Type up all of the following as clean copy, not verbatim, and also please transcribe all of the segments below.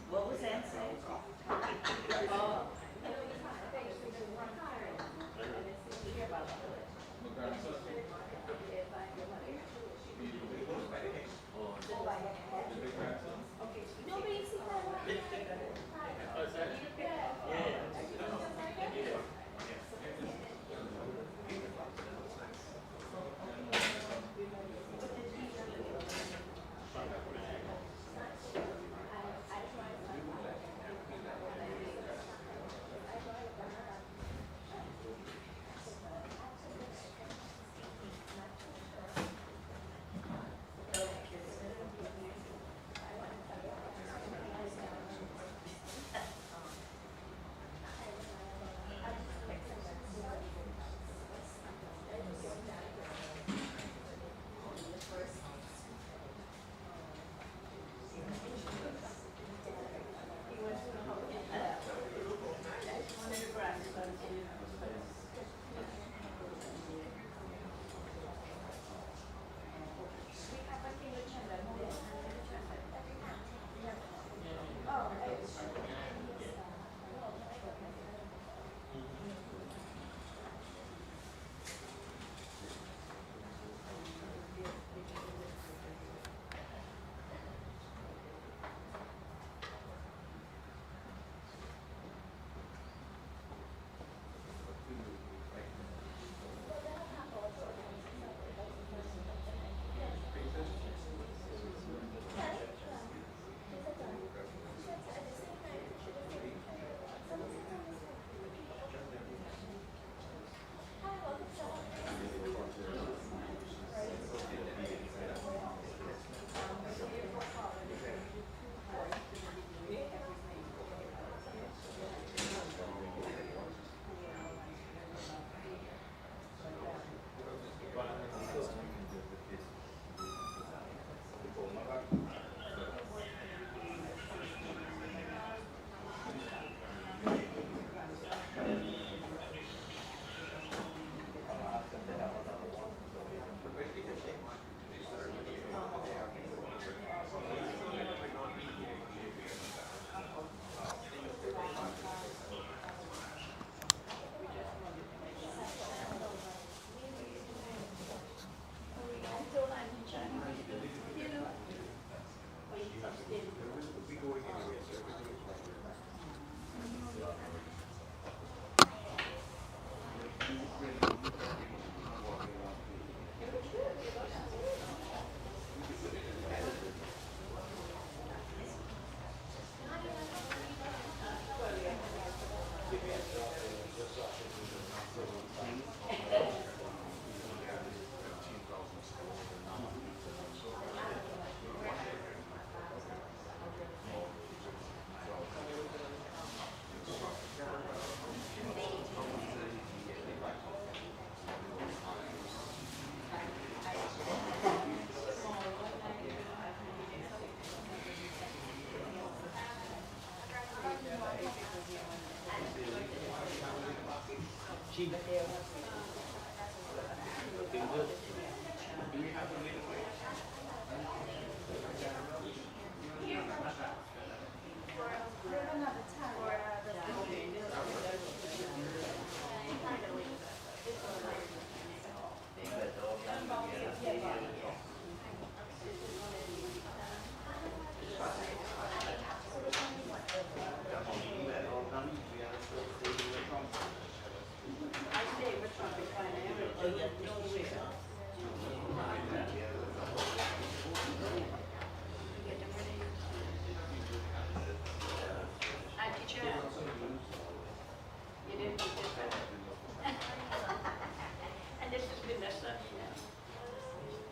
What was that say? Oh.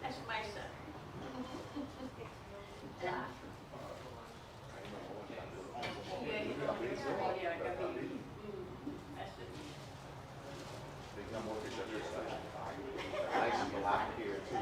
That's my son. Yeah. Nice and black here too.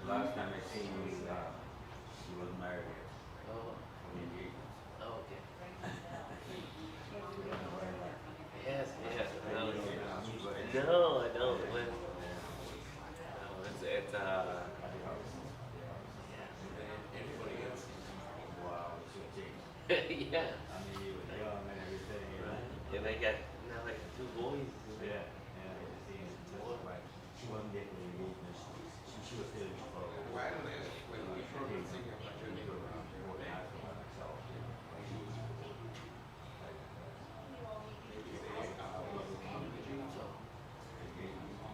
Last time I seen was he was married here. Oh, For engagement. oh, okay. You know, right, like, Yes, yes. I No, don't know now, but no, I don't. yeah, When, yeah. no, it's At the house. Wow, it's so cheap. yeah. I mean, he was young and everything, you know. Right. And I got now like two boys. Yeah, yeah, I just seen it. Just like one day for the engagement, she was still for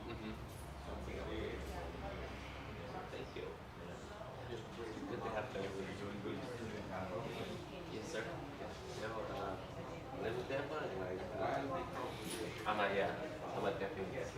Mm-hmm. Thank you. Good to have family. Yes, sir. Yeah. No, live with them, but like, I'm a yeah, I'm a definitely yes.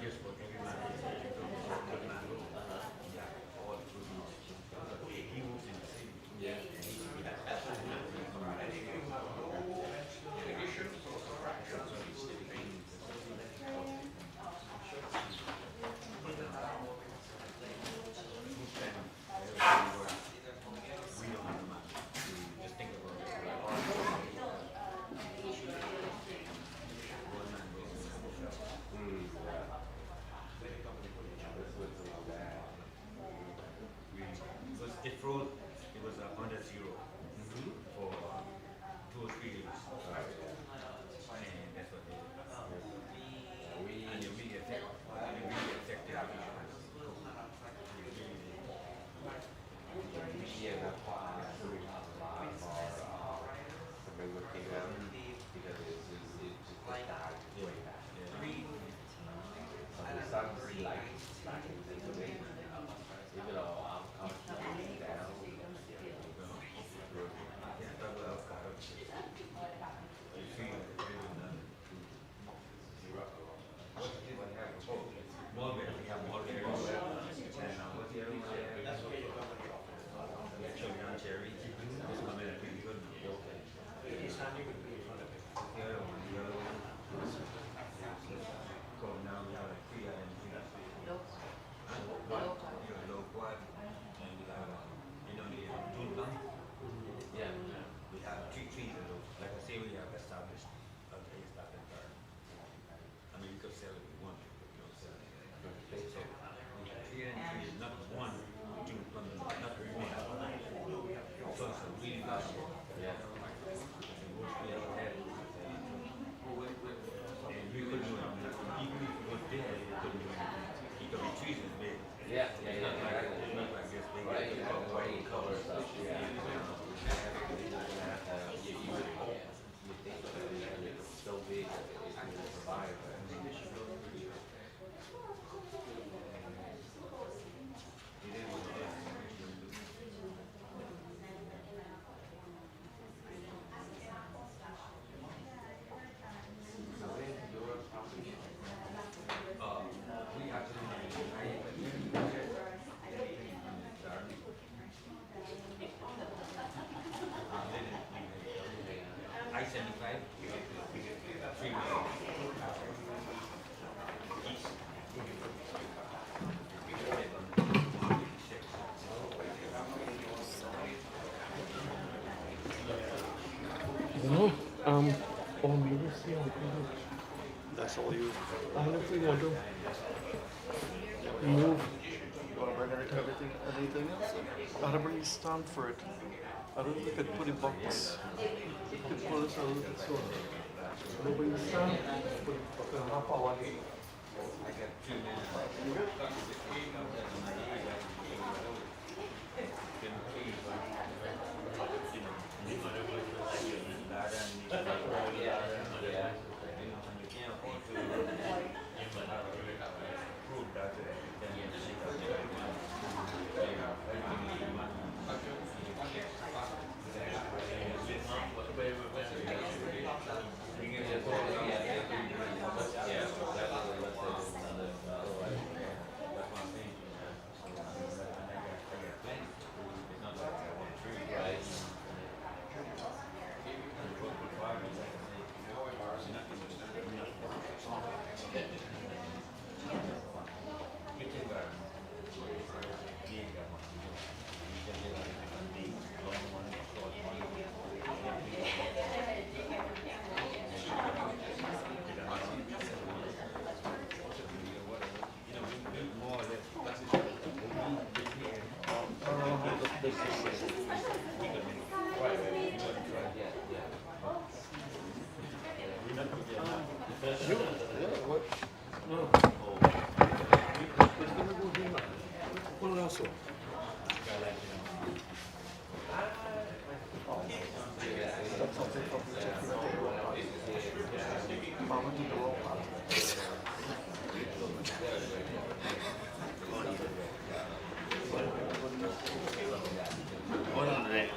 just for everyone. All through these. He moves in the city. Yeah. And he has absolutely Additions or subtractions? It froze. It was under zero for 2 or 3 days, and that's what they did. And it really affected the Yeah, that's why a lot of our regular came out because it's just died way back. So we started to see like in Pennsylvania, even though I'm down. We have 3 trees of those. Like I say, we have established I mean, you could sell it if you want, but you don't sell it. So, we have 3 trees, not one June plum, not one. So it's a really valuable. Yeah. And mostly I had it. And we couldn't do it. Even if it was big, it couldn't do anything. Because the trees is big. Yeah. It's not like this big. Right, you have white color stuff. Yeah. You think that it's so big that it's going to survive. We actually I-75, 3 million. East. No, on Lucy on That's all you. I don't think you want to move. You want to bring everything, anything else? I gotta bring a stand for it. I don't think I could put a box. You could pull this a little bit so. No bring the stand. Put it in half hour.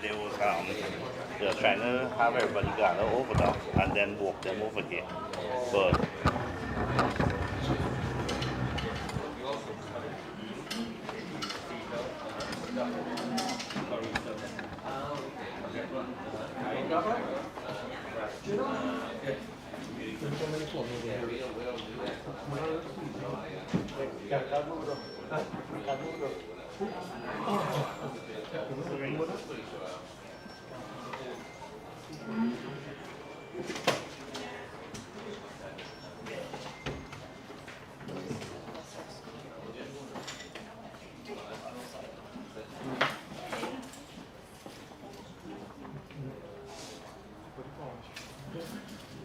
They will come. They're trying to have everybody gather over there and then walk them over here. But Can't move it up. Huh? Can't move it up.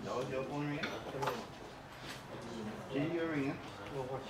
That was your phone ringing? Gee, you're ringing. Well, watch.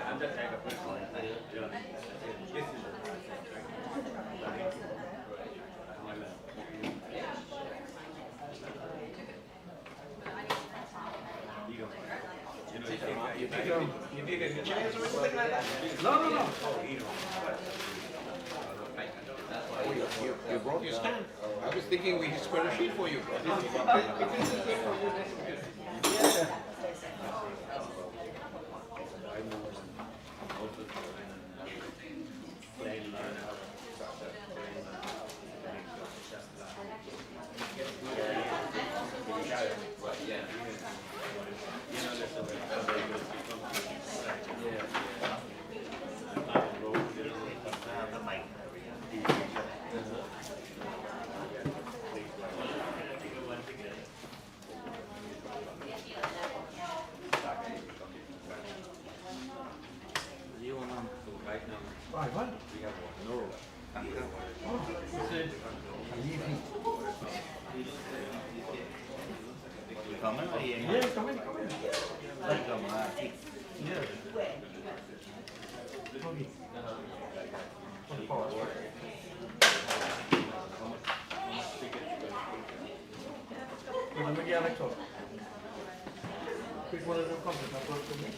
I'm just like a person. This is No. You brought your stand. I was thinking we spread a sheet for you. Right, what? Come on, Yeah, come in. Yeah. Okay. One pause. Let me get Alex off. Quick one of them comes, that's what for me.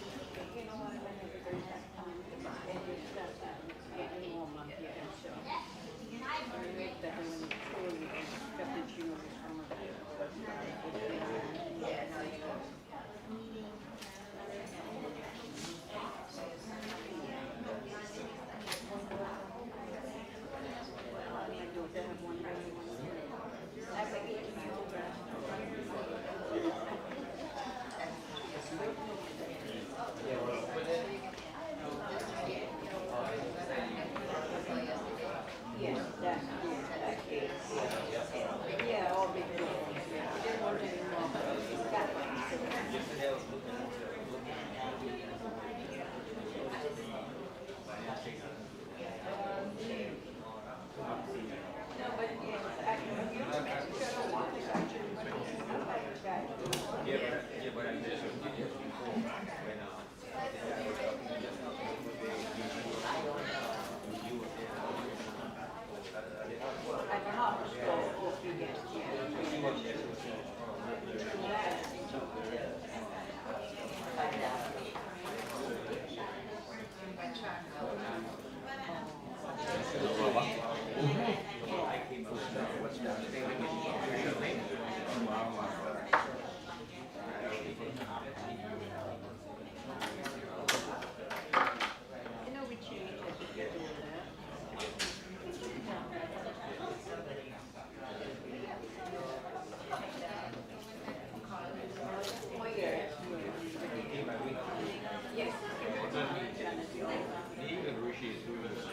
Even Rishi is doing the same.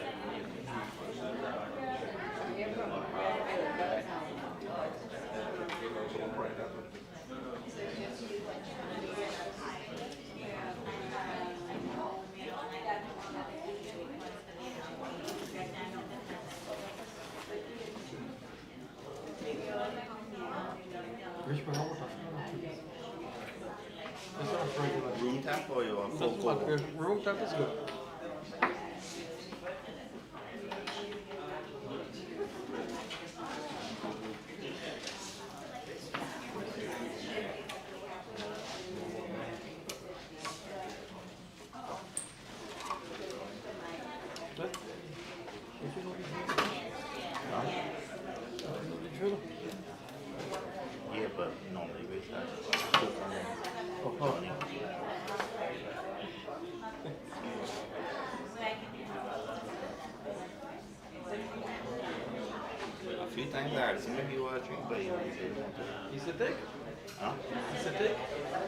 Rich, but how much? It's not regular. Room temp or you want full Doesn't matter. cold? Room temp is good. What? Did you know the drill? Yeah, but normally we have cook on it. Honey. A few times I asked him if he want to drink, but he didn't want to. He's a dick. Huh? He's a dick.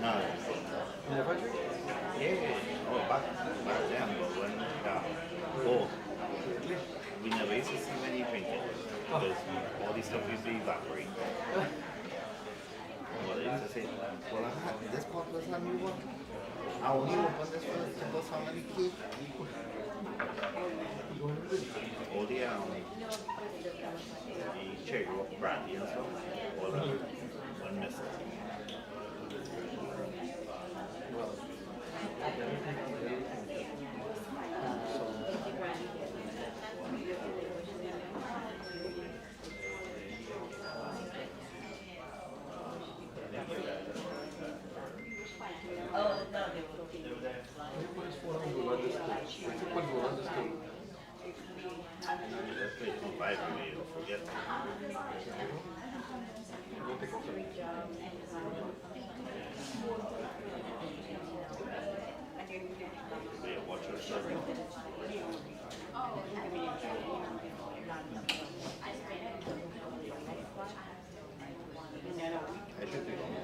No. You never drink? Yeah. Oh, back then, but when, oh, we never used to see many drinking. Because all this stuff used to evaporate. Well, they used to say, well, I had this bottle is a new one. I only opened this first to go how many cake. All the cherry rock brandy and stuff. All of it. One missed. Let's play some five for me, don't forget. Yeah, watch yourself. I should be going.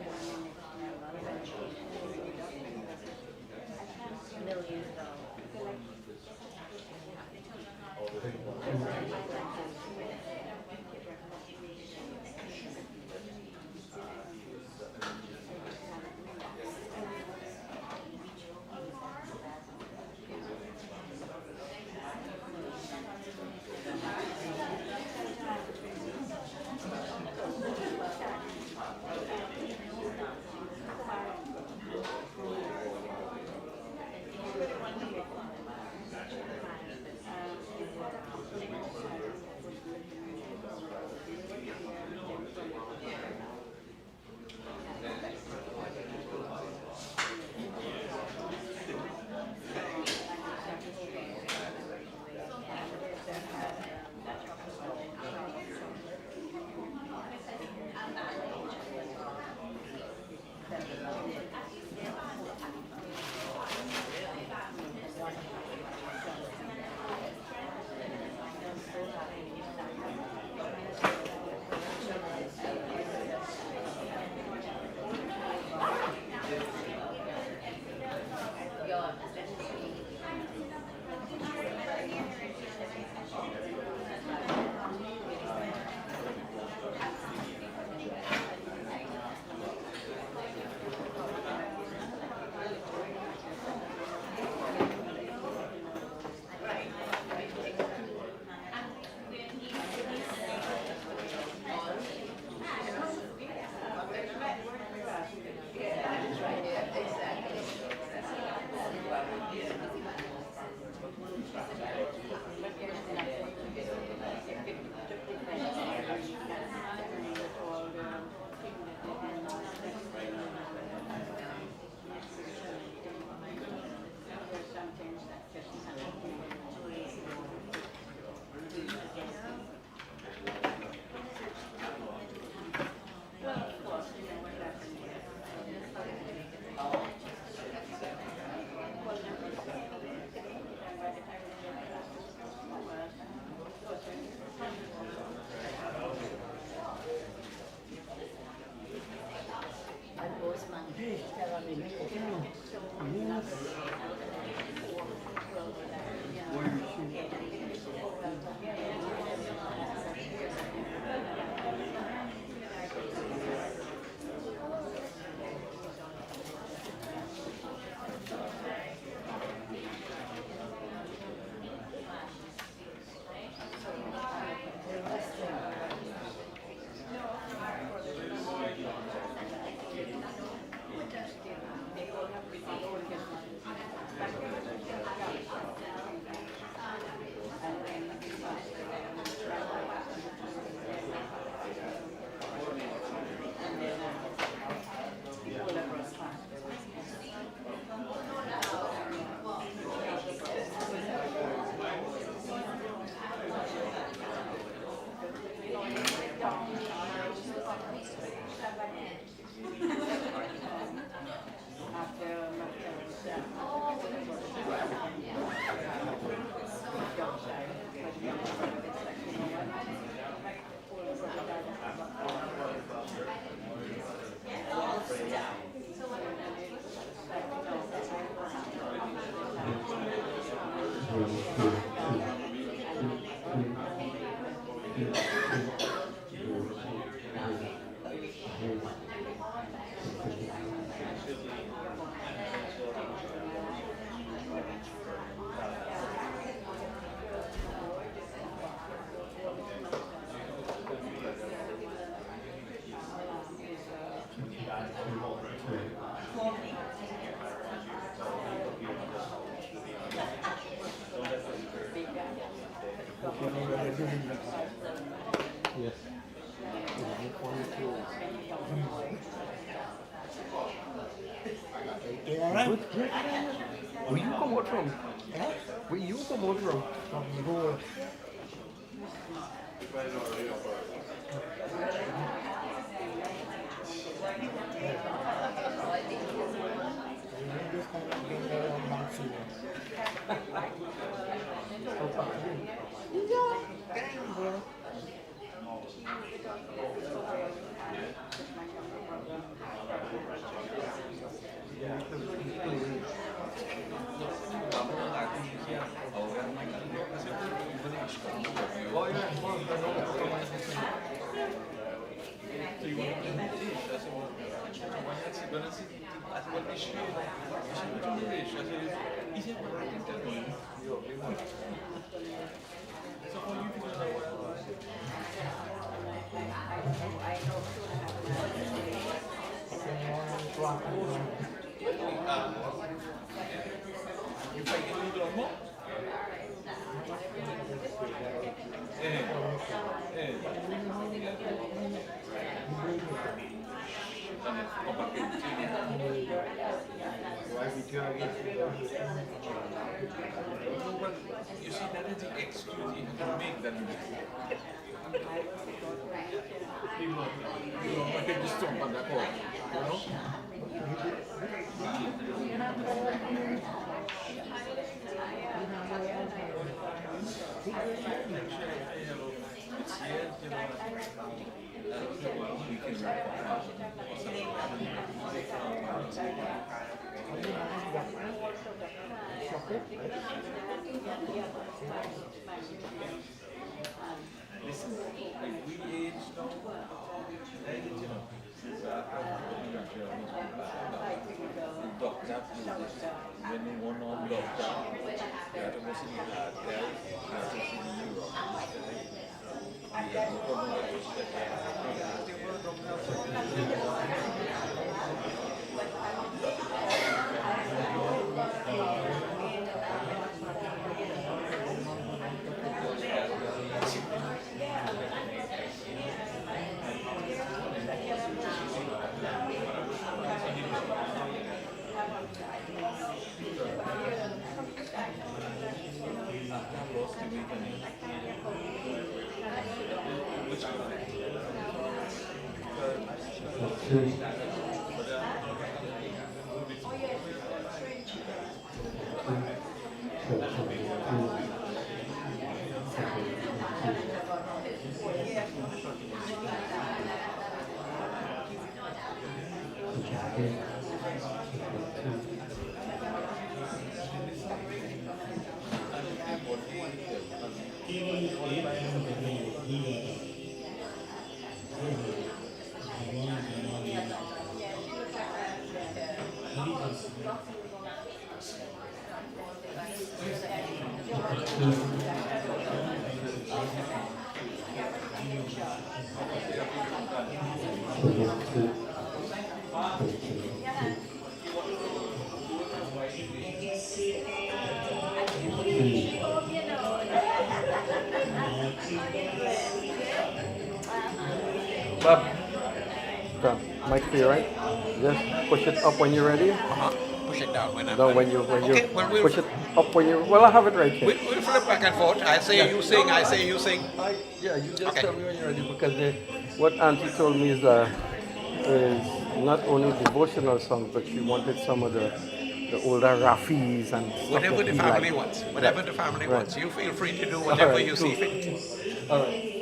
Yes. Good. Where you come out from? Where you come out from? From Goa. You see, that is the excuse you have to make that you know, take this song on that call, you know? It's here, you know, we can listen, like we age now, you know, doctor, when they want on doctor, they have to go see the heart, they have to see the neuro. Bob, okay. Mic for you, right? Just push it up when you're ready. Push it down when I'm No, when you push it up when you. Well, I have it right here. We'll flip back and forth. I say you sing, I say you sing. Yeah, you just Okay. tell me when you're ready because what Auntie told me is not only devotional songs, but she wanted some of the older Rafis and stuff Whatever that the he family liked. wants. Whatever the family Right. wants. You feel free to do whatever right, you cool. see fit. All right.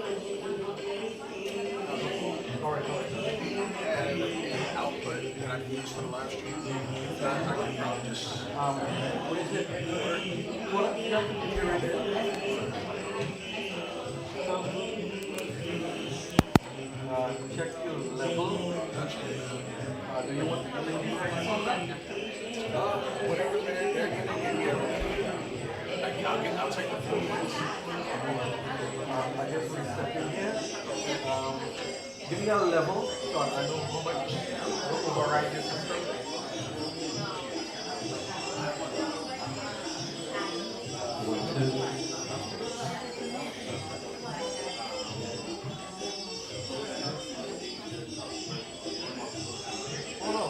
output that I've used for the last year. I can just What is it? Well, yeah, you're right there. Check your level. Do you want the effects on that? Whatever they're getting in here, I'll take the full ones. I guess we step in here. Give me a level so I know how much to override this system. Oh no.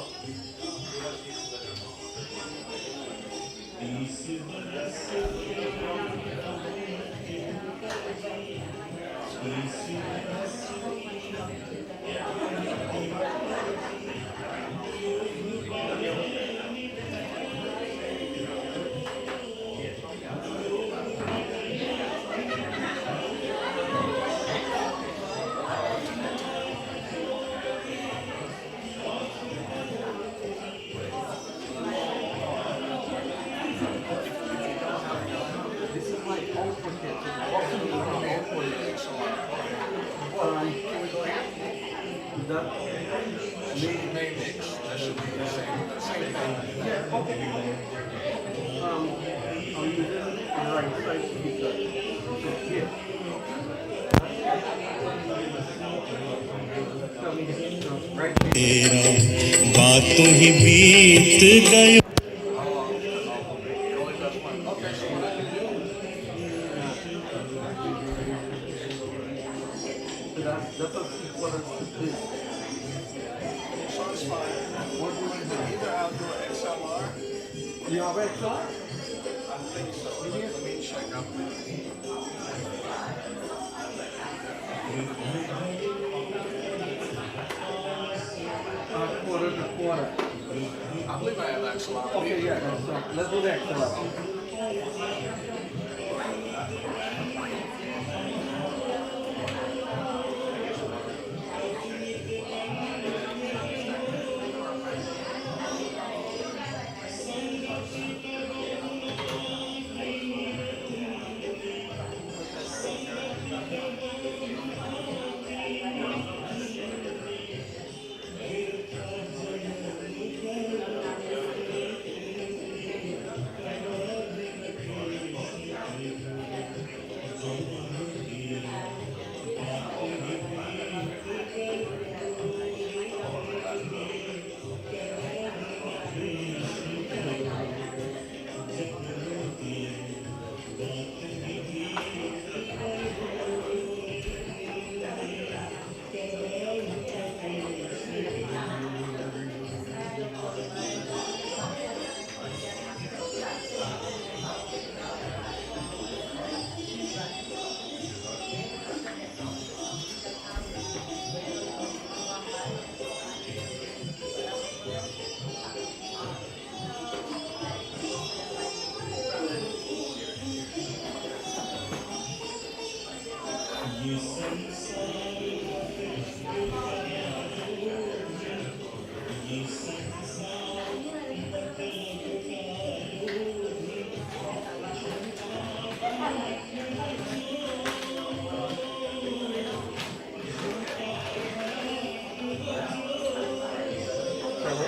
This is my output kit. Possibly my output kit. That May mix. That should be the same thing. yeah, okay. I'm using the right side speaker. So here. Tell me right here. तेरा बातों ही बीत गए It only does one. Okay, so what I can do, So that's a sequence to this. so it's fine. What do you want to do? Either I'll do an XLR. You have it, sir? I think so. Let me check out. Quarter to quarter. I believe I have XLR. Okay, yeah, so let's do the XLR.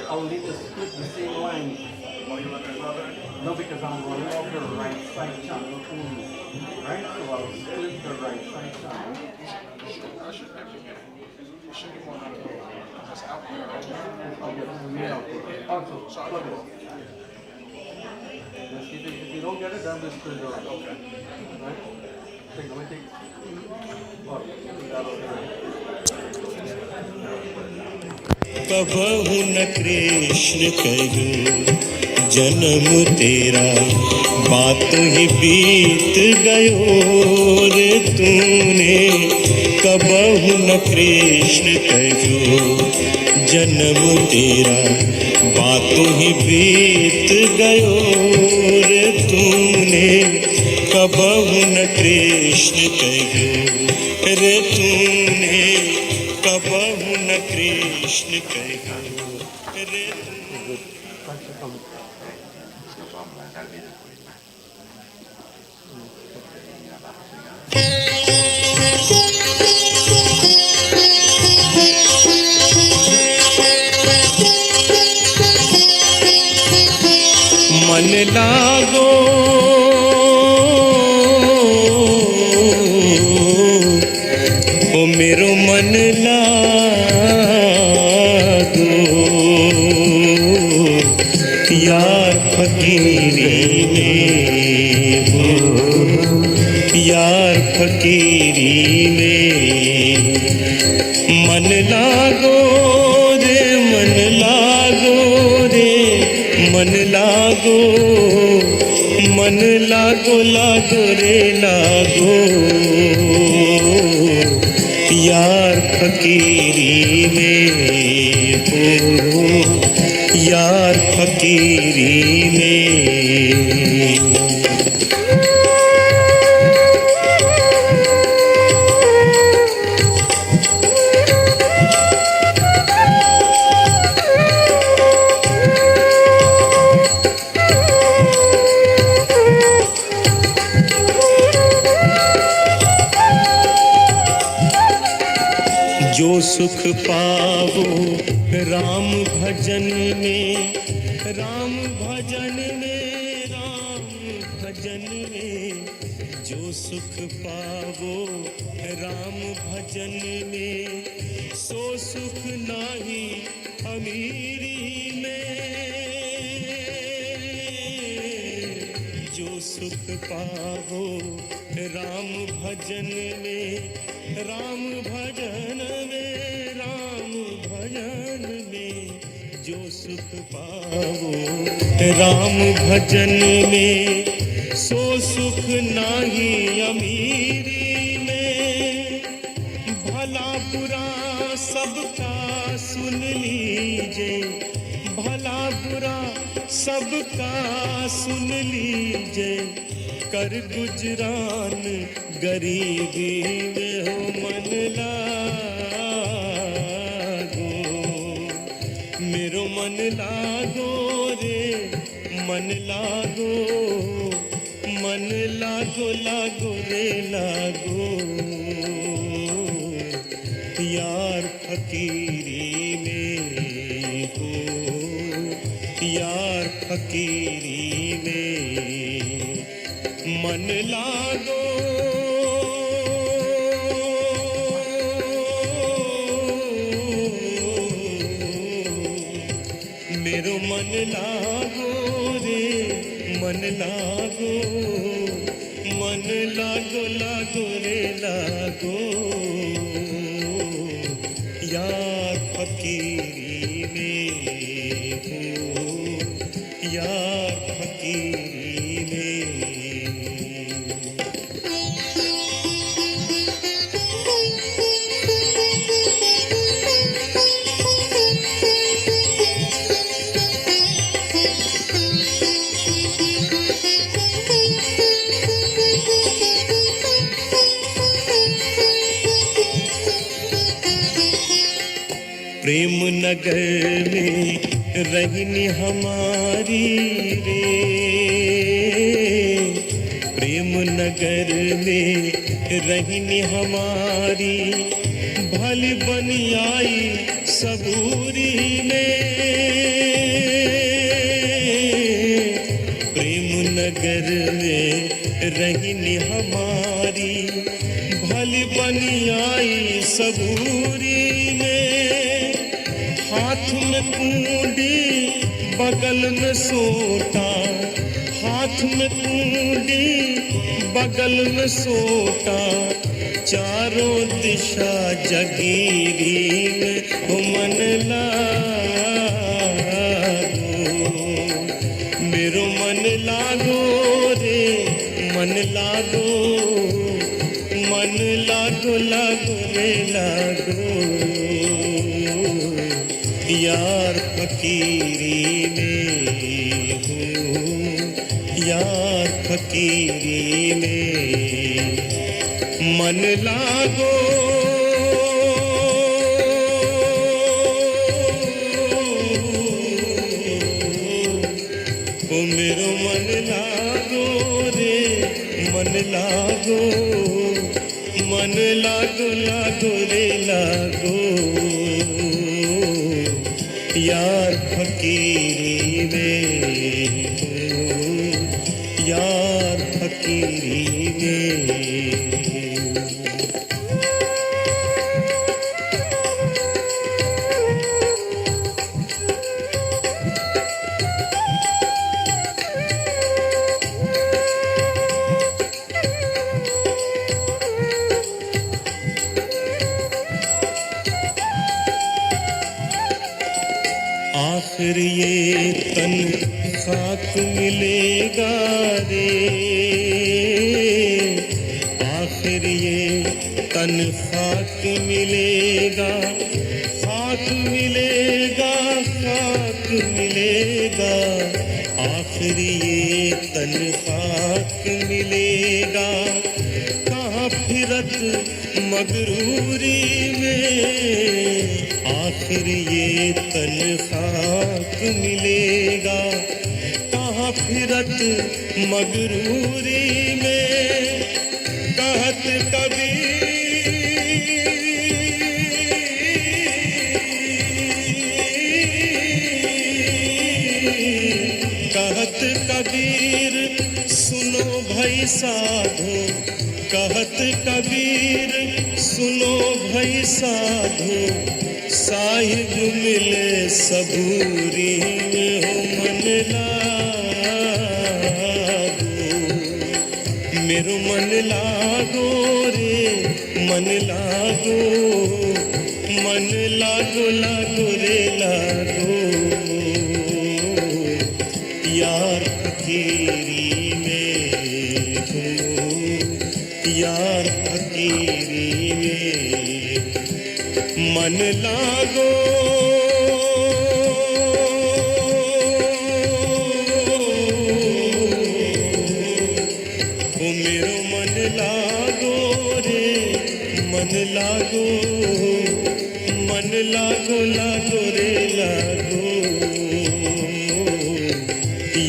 I'll need to split the same line. Oh, you want another? No, because I'm running off the right side channel only. Right? So I'll split the right side channel. I should have you get. You should get one out of that's out there. I'll get the main output. Also, plug it. Just keep it. If you don't get it, then we'll split it out. Okay. Right? Let me take. Oh, that कबहु न कृष्ण कहो जन्म तेरा बात ही बीत गयो रे तूने कबहु न कृष्ण कहो जन्म तेरा बात ही बीत गयो रे तूने कबहु न कृष्ण कहो रे तूने कबहु न कृष्ण कहो रे Thanks for coming. मन लागो ओ मेरो मन लागो यार फकीरी में हो यार फकीरी में मन लागो रे मन लागो रे मन लागो मन लागो लागो रे लागो यार फकीरी में हो यार फकीरी में जो सुख पावो राम भजन में राम भजन में राम भजन में जो सुख पावो राम भजन में सो सुख नाही अमीरी में जो सुख पावो राम भजन में राम भजन में राम भजन में जो सुख पावो राम भजन में सो सुख नाही अमीरी में भला बुरा सबका सुन लीजे भला बुरा सबका सुन लीजे कर गुजरान गरीबी में हो मन लागो मेरो मन लागो रे मन लागो मन लागो लागो रे लागो यार फकीरी में हो यार फकीरी में मन लागो मेरो मन लागो रे मन लागो मन लागो लागो रे लागो यार फकीरी में हो यार फकीरी में प्रेम नगर में रहनी हमारी रे प्रेम नगर में रहनी हमारी भली बनी आई सबूरी में प्रेम नगर में रहनी हमारी भली बनी आई सबूरी में हाथ में कुंडी बगल में सोटा हाथ में कुंडी बगल में सोटा चारों दिशा जगीरी में हो मन लागो मेरो मन लागो रे मन लागो मन लागो लागो रे लागो यार फकीरी में हो यार फकीरी में मन लागो ओ मेरो मन लागो मन लागो, मन लागो लागो रे लागो, यार फकीरी में हो, यार फकीरी में। आखिर ये तन खाक मिलेगा रे, आखिर ये तन खाक मिलेगा, खाक मिलेगा, खाक मिलेगा, आखिर ये तन खाक मिलेगा। कहाँ फिरत मगरूरी में, आखिर ये तन खाक मिलेगा। कहाँ फिरत मगरूरी में, कहत कबीर, कहत कबीर सुनो भाई साधो, कहत कबीर सुनो भाई साधो, साहिब मिले सबूरी में हो मन लागो, मेरो मन लागो रे मन लागो, मन लागो लागो रे लागो, यार फकीरी में हो, यार फकीरी में मन लागो। ओ मेरो मन लागो रे मन लागो, मन लागो लागो रे लागो,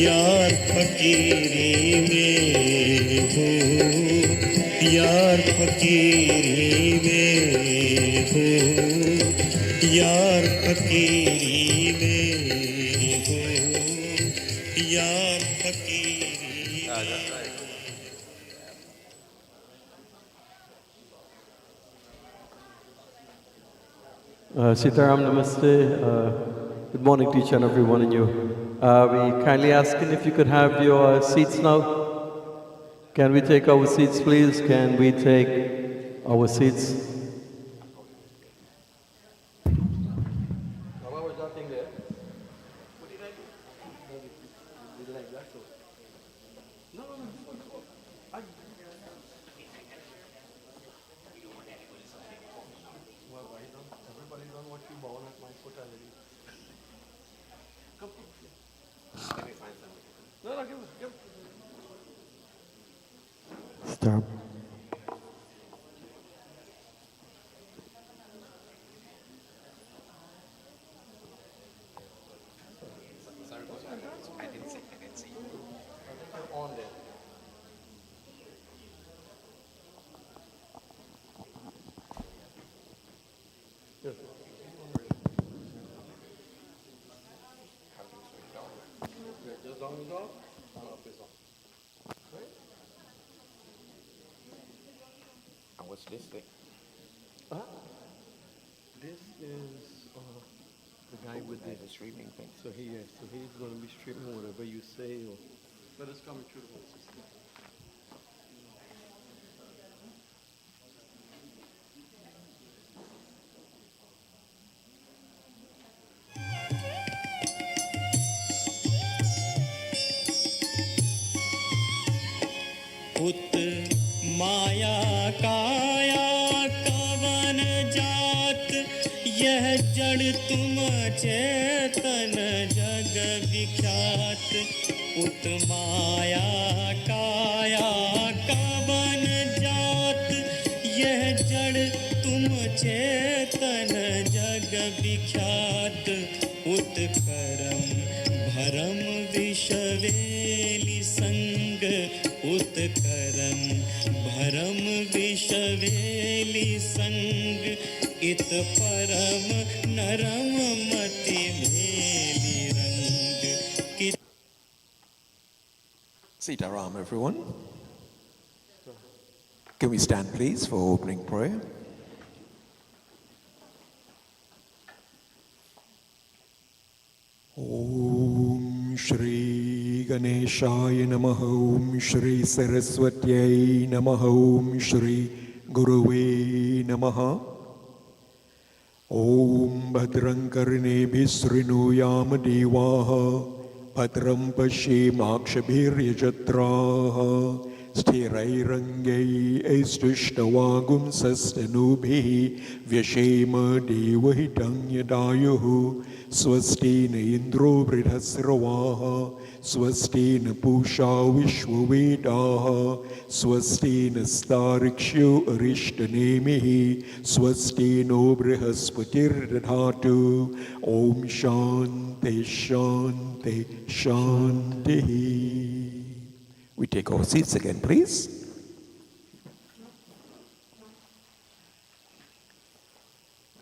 यार फकीरी में हो, यार फकीरी में हो, यार फकीरी में हो, यार फकीरी में। Sitaram Namaste. Good morning to each and every one of you. We kindly asking if you could have your seats now. Can we take our seats, please? Can we take our seats? Stop. What's this thing? This is the guy with the streaming thing. So he's going to be streaming whatever you say. Or let us come through the whole system. उत माया काया कवन जात, यह जड़ तुम चेतन जग विख्यात। उत माया काया कवन जात, यह जड़ तुम चेतन जग विख्यात। उत करम भरम विषवेली संग, उत करम भरम विषवेली संग इत परम नरम मति मेली रंग कित Sitaram, everyone. Can we stand, please, for opening prayer? Om Shri Ganeshaya Namaha Om Shri Saraswatyai Namaha Om Shri Guruve Namaha Om Bhadram Karnebhi Srinuyam Devaha Bhadram Pashimakshabhiryajatraha Sthirairangai Aistushtavagum Sastanubhi Vyashema Devahitam Yadayuhu Swastina Indro Bridhasravaha Swastina Pusha Vishwavedaha Swastina Starikshu Arishtanemihi Swastino Brihaspatirdhatu Om Shanti Shanti Shanti. We take our seats again, please.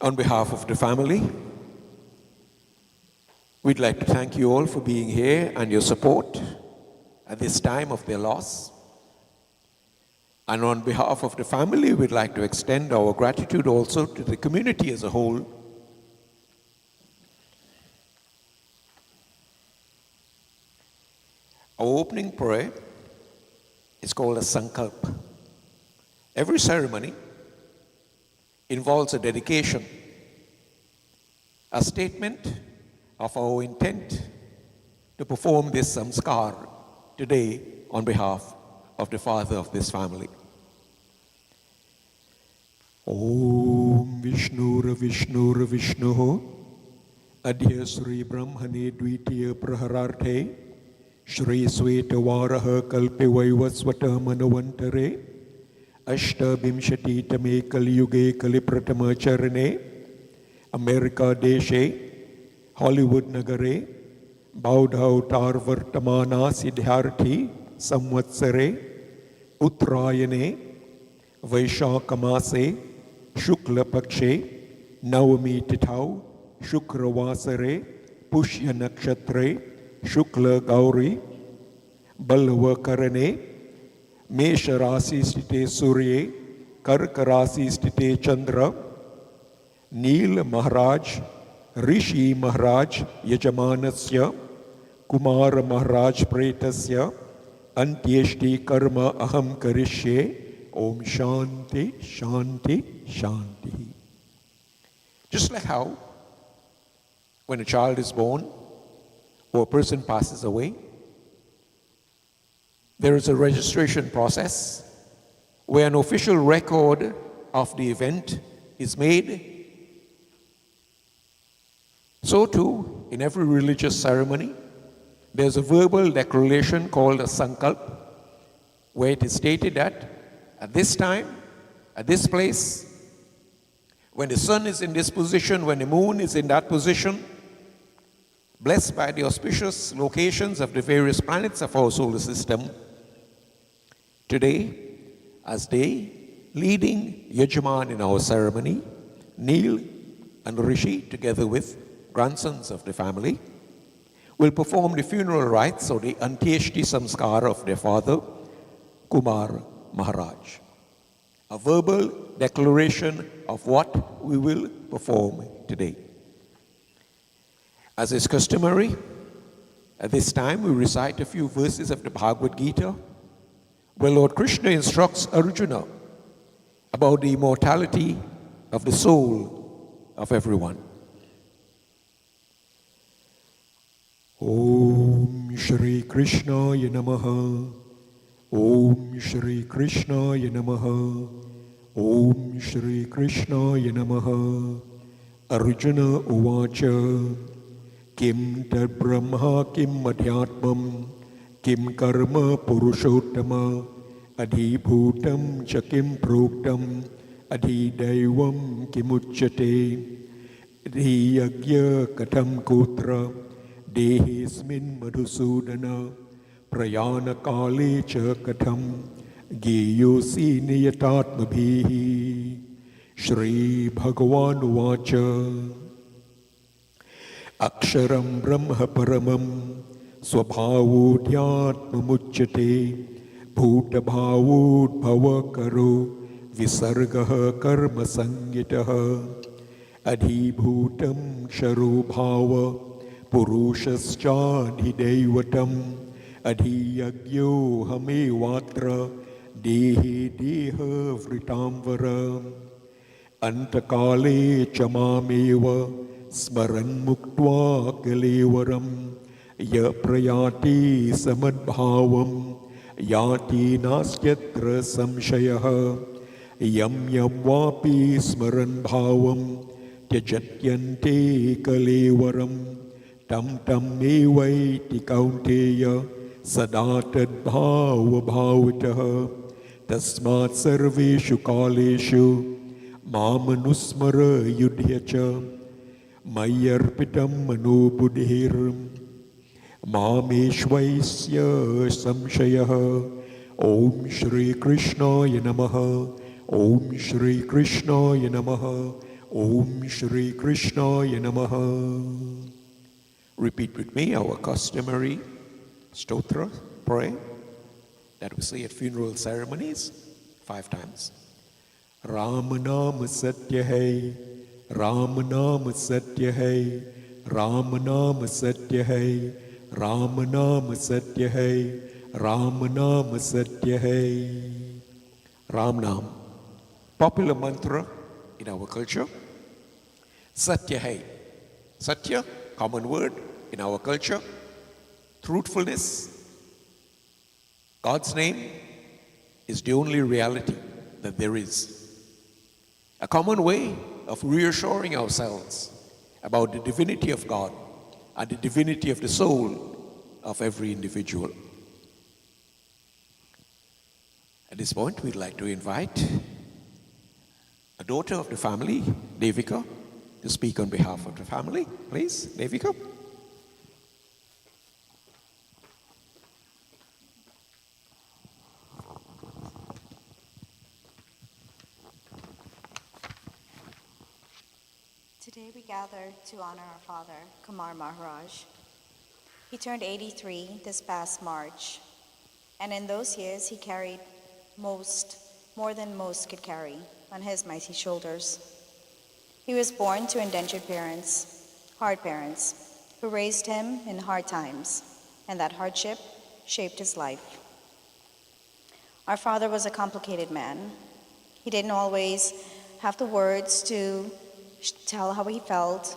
On behalf of the family, we'd like to thank you all for being here and your support at this time of their loss. And on behalf of the family, we'd like to extend our gratitude also to the community as a whole. Our opening prayer is called a sankalp. Every ceremony involves a dedication, a statement of our intent to perform this samskar today on behalf of the father of this family. Om Vishnura Vishnura Vishnuho Adhya Sri Brahmane Dvitiya Prahararthe Shri Svetavaraha Kalpe Vaivasvata Manavantare Ashta Bimshati Tame Kalyuge Kalipratama Charane America Deshe Hollywood Nagare Baudhautar Vartamana Siddharthi Samvatsare Uttrayane Vaishakamase Shukla Pakshe Navami Tithau Shukravasare Pushya Nakshatre Shukla Gauri Balava Karane Mesha Rasi Stite Surye Karka Rasi Stite Chandra Neel Maharaj Rishi Maharaj Yajamanasya Kumar Maharaj Pretasya Antyeshti Karma Aham Karishye Om Shanti Shanti Shanti. Just like how when a child is born or a person passes away, there is a registration process where an official record of the event is made. So too, in every religious ceremony, there's a verbal declaration called a sankalp, where it is stated that at this time, at this place, when the sun is in this position, when the moon is in that position, blessed by the auspicious locations of the various planets of our solar system, today, as they leading Yajaman in our ceremony, Neel and Rishi, together with grandsons of the family, will perform the funeral rites or the Antyeshti Samskar of their father, Kumar Maharaj. A verbal declaration of what we will perform today. As is customary, at this time we recite a few verses of the Bhagavad Gita, where Lord Krishna instructs Arjuna about the immortality of the soul of everyone. Om Shri Krishnaya Namaha Om Shri Krishnaya Namaha Om Shri Krishnaya Namaha Arjuna Uvacha Kim Tad Brahma Kim Madhyatmam Kim Karma Purushottama Adhibhutam Cha Kim Proktam Adhidevam Kimuchyate Adhiyagya Katam Kutra Dehismin Madhusudana प्रयाणकाले च कथं ज्ञेयोऽसि नियतात्मभिः श्रीभगवानुवाच अक्षरं ब्रह्म परमं स्वभावोऽध्यात्ममुच्यते भूतभावोद्भवकरो विसर्गः कर्मसंज्ञितः अधिभूतं क्षरो भाव पुरुषश्चाधिदैवतम् अधियज्ञोऽहमेवात्र देहे देहवृतां वर अन्तकाले च मामेव स्मरन् मुक्त्वा कलेवरं य प्रयाति समद्भावं याति नास्त्यत्र संशयः यं यं वापि स्मरन् भावं त्यजत्यन्ते कलेवरं तं तं एवैति कौन्तेय सदा तद्भावभावितः तस्मात् सर्वेषु कालेषु मामनुस्मर युध्य च मय्यर्पितं मनो बुद्धिर्मामेष्वैस्य संशयः ॐ श्रीकृष्णाय नमः ॐ श्रीकृष्णाय नमः ॐ श्रीकृष्णाय नमः. Repeat with me our customary stotra prayer that we say at funeral ceremonies 5 times. Ram Naam Satya Hai, Ram Naam Satya Hai, Ram Naam Satya Hai, Ram Naam Satya Hai, Ram Naam Satya Hai. Ram Naam, popular mantra in our culture. Satya Hai, Satya, common word in our culture. Truthfulness. God's name is the only reality that there is. A common way of reassuring ourselves about the divinity of God and the divinity of the soul of every individual. At this point, we'd like to invite a daughter of the family, Devika, to speak on behalf of the family. Please, Devika. Today we gather to honor our father, Kumar Maharaj. He turned 83 this past March, and in those years he carried more than most could carry on his mighty shoulders. He was born to indentured parents, hard parents, who raised him in hard times, and that hardship shaped his life. Our father was a complicated man. He didn't always have the words to tell how he felt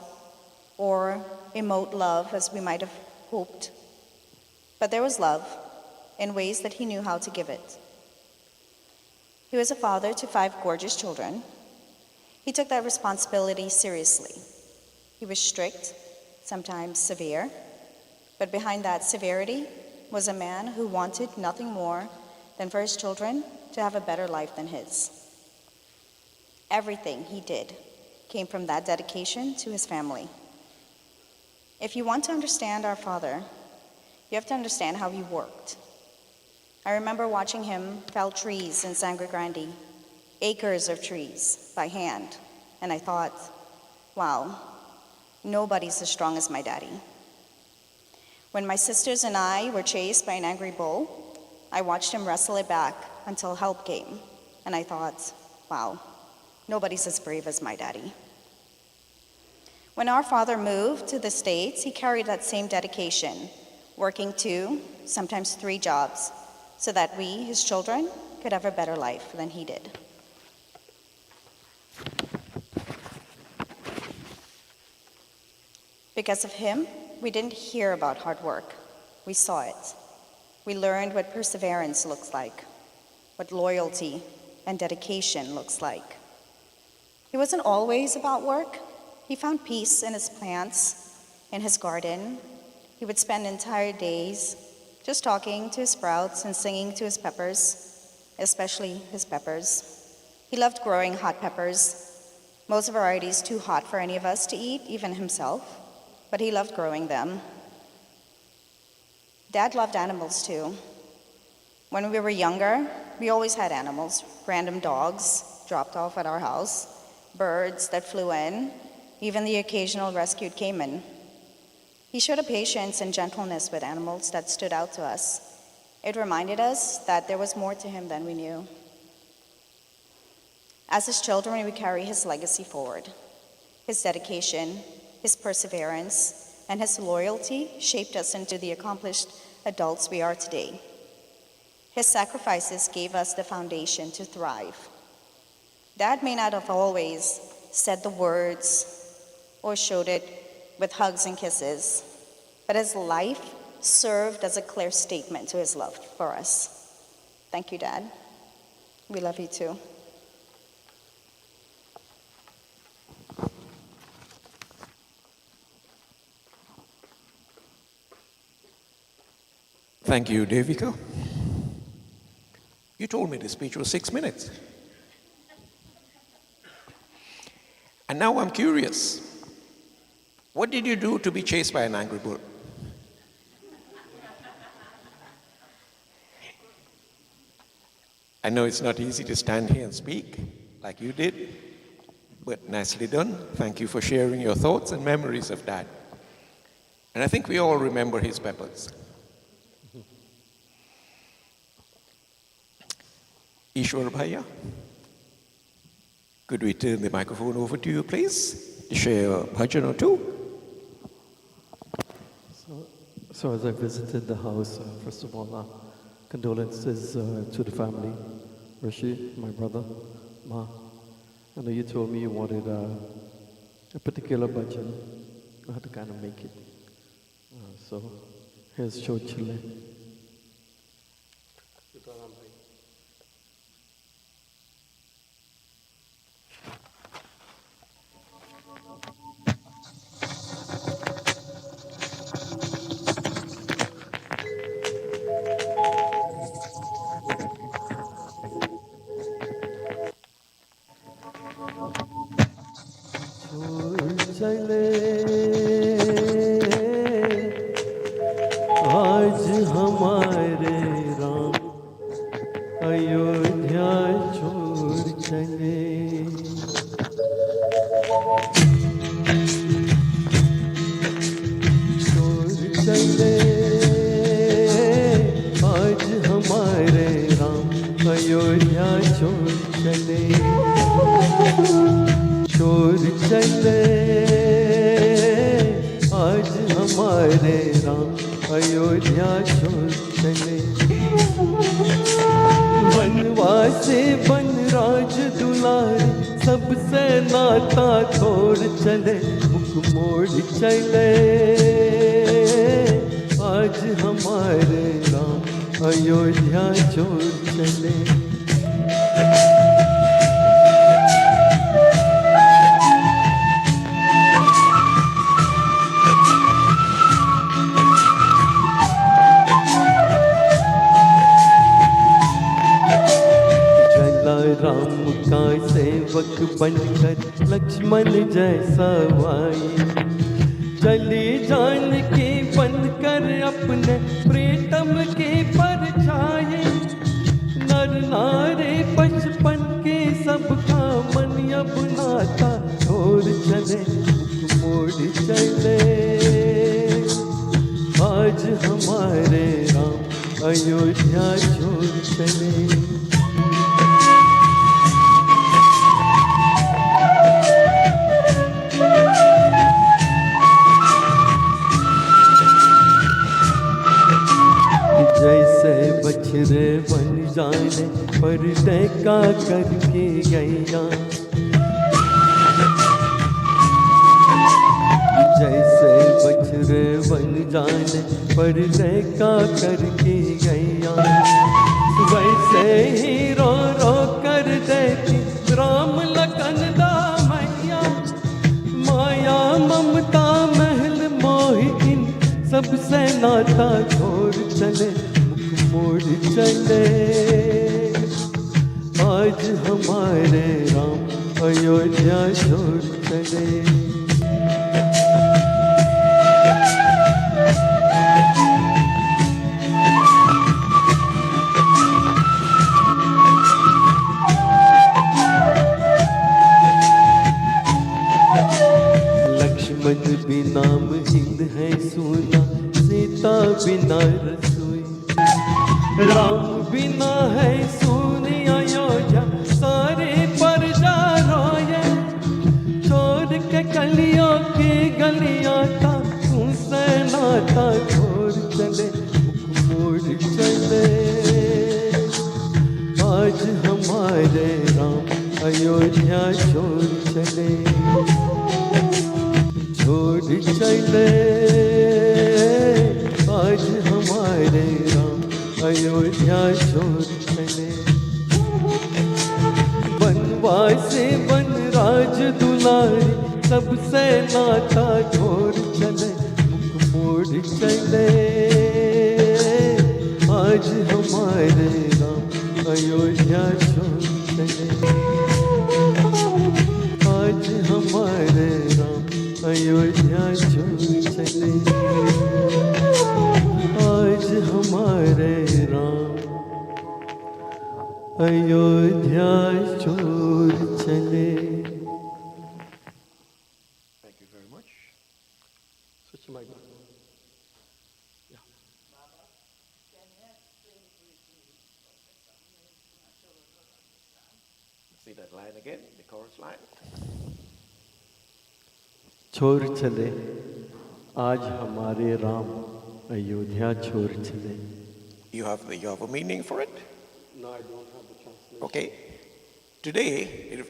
or emote love as we might have hoped. But there was love in ways that he knew how to give it. He was a father to 5 gorgeous children. He took that responsibility seriously. He was strict, sometimes severe, but behind that severity was a man who wanted nothing more than for his children to have a better life than his. Everything he did came from that dedication to his family. If you want to understand our father, you have to understand how he worked. I remember watching him fell trees in Sangre Grande, acres of trees by hand, and I thought, wow, nobody's as strong as my daddy. When my sisters and I were chased by an angry bull, I watched him wrestle it back until help came, and I thought, wow, nobody's as brave as my daddy. When our father moved to the States, he carried that same dedication, working 2, sometimes 3 jobs, so that we, his children, could have a better life than he did. Because of him, we didn't hear about hard work. We saw it. We learned what perseverance looks like, what loyalty and dedication looks like. He wasn't always about work. He found peace in his plants, in his garden. He would spend entire days just talking to his sprouts and singing to his peppers, especially his peppers. He loved growing hot peppers. Most varieties too hot for any of us to eat, even himself, but he loved growing them. Dad loved animals too. When we were younger, we always had animals, random dogs dropped off at our house, birds that flew in, even the occasional rescued caiman. He showed a patience and gentleness with animals that stood out to us. It reminded us that there was more to him than we knew. As his children, we carry his legacy forward. His dedication, his perseverance, and his loyalty shaped us into the accomplished adults we are today. His sacrifices gave us the foundation to thrive. Dad may not have always said the words or showed it with hugs and kisses, but his life served as a clear statement to his love for us. Thank you, Dad. We love you too. Thank you, Devika. You told me the speech was 6 minutes. And now I'm curious. What did you do to be chased by an angry bull? I know it's not easy to stand here and speak like you did, but nicely done. Thank you for sharing your thoughts and memories of Dad. And I think we all remember his peppers. Ishwar Bhaiya, could we turn the microphone over to you, please, to share a bhajan or two? So as I visited the house, first of all, condolences to the family, Rishi, my brother, Ma. I know you told me you wanted a particular bhajan. I had to kind of make it. So here's Cho Chile. चले आज हमारे राम अयोध्या छोड़ चले आज हमारे राम अयोध्या छोड़ चले छोड़ चले आज हमारे राम अयोध्या छोड़ चले वनवासी वनराज दुलारे सबसे नाता तोड़ चले मुख मोड़ चले आज हमारे राम अयोध्या छोड़ चले राम का सेवक बनकर लक्ष्मण जैसा भाई चली जान की बनकर अपने प्रीतम की परछाई नर नारी बचपन के सबका मन अब नाता छोड़ चले मोड़ चले आज हमारे राम अयोध्या छोड़ चले जैसे बछड़े बन जाने पर टेका करके गैया जैसे बछड़े बन जाने पर टेका करके गैया वैसे ही रो रो कर देती राम लखन दा मैया माया ममता महल मोहिन सबसे नाता छोड़ चले मोड़ चले आज हमारे राम अयोध्या छोड़ चले लक्ष्मण बिना हिंद है सोना, सीता बिना रसोई, राम बिना है सोनी अयोध्या, सारे प्रजा रोए। छोड़ के कलियों की गलियां था, तुमसे नाता छोड़ चले, मुख मोड़ चले। आज हमारे राम अयोध्या छोड़ चले, छोड़ चले। आज हमारे राम अयोध्या छोड़ चले। बनवासी बनराज दुलारी, सबसे नाता छोड़ चले, मुख मोड़ चले। आज हमारे राम अयोध्या छोड़ चले, आज हमारे राम अयोध्या छोड़ चले, आज हमारे राम अयोध्या छोड़ चले। Thank you very much. Switch the mic. Yeah. See that line again, the chorus line. छोड़ चले, आज हमारे राम अयोध्या छोड़ चले। You have a meaning for it? No, I don't have the translation. Okay. Today,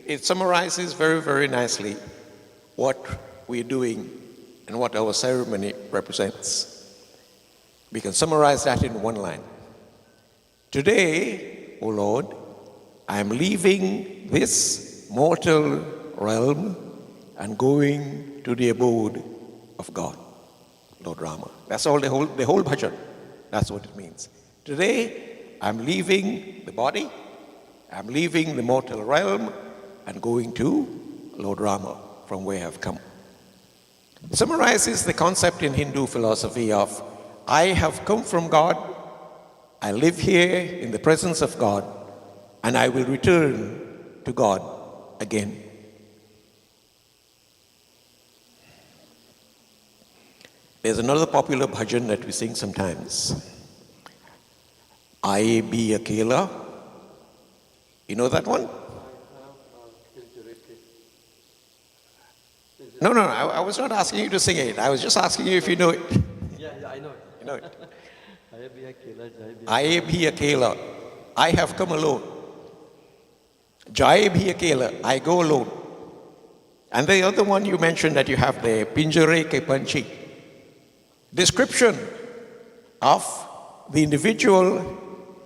it summarizes very, very nicely what we're doing and what our ceremony represents. We can summarize that in one line. Today, O Lord, I am leaving this mortal realm and going to the abode of God, Lord Rama. That's all the whole bhajan. That's what it means. Today, I'm leaving the body, I'm leaving the mortal realm and going to Lord Rama, from where I've come. It summarizes the concept in Hindu philosophy of I have come from God, I live here in the presence of God, and I will return to God again. There's another popular bhajan that we sing sometimes. I be akela. You know that one? No, I was not asking you to sing it. I was just asking you if you know it. Yeah, I know it. You know it. I be akela, jai be I be akela. I have come alone. Jai be akela. I go alone. And the other one you mentioned that you have there, pinjare ke panchi. Description of the individual,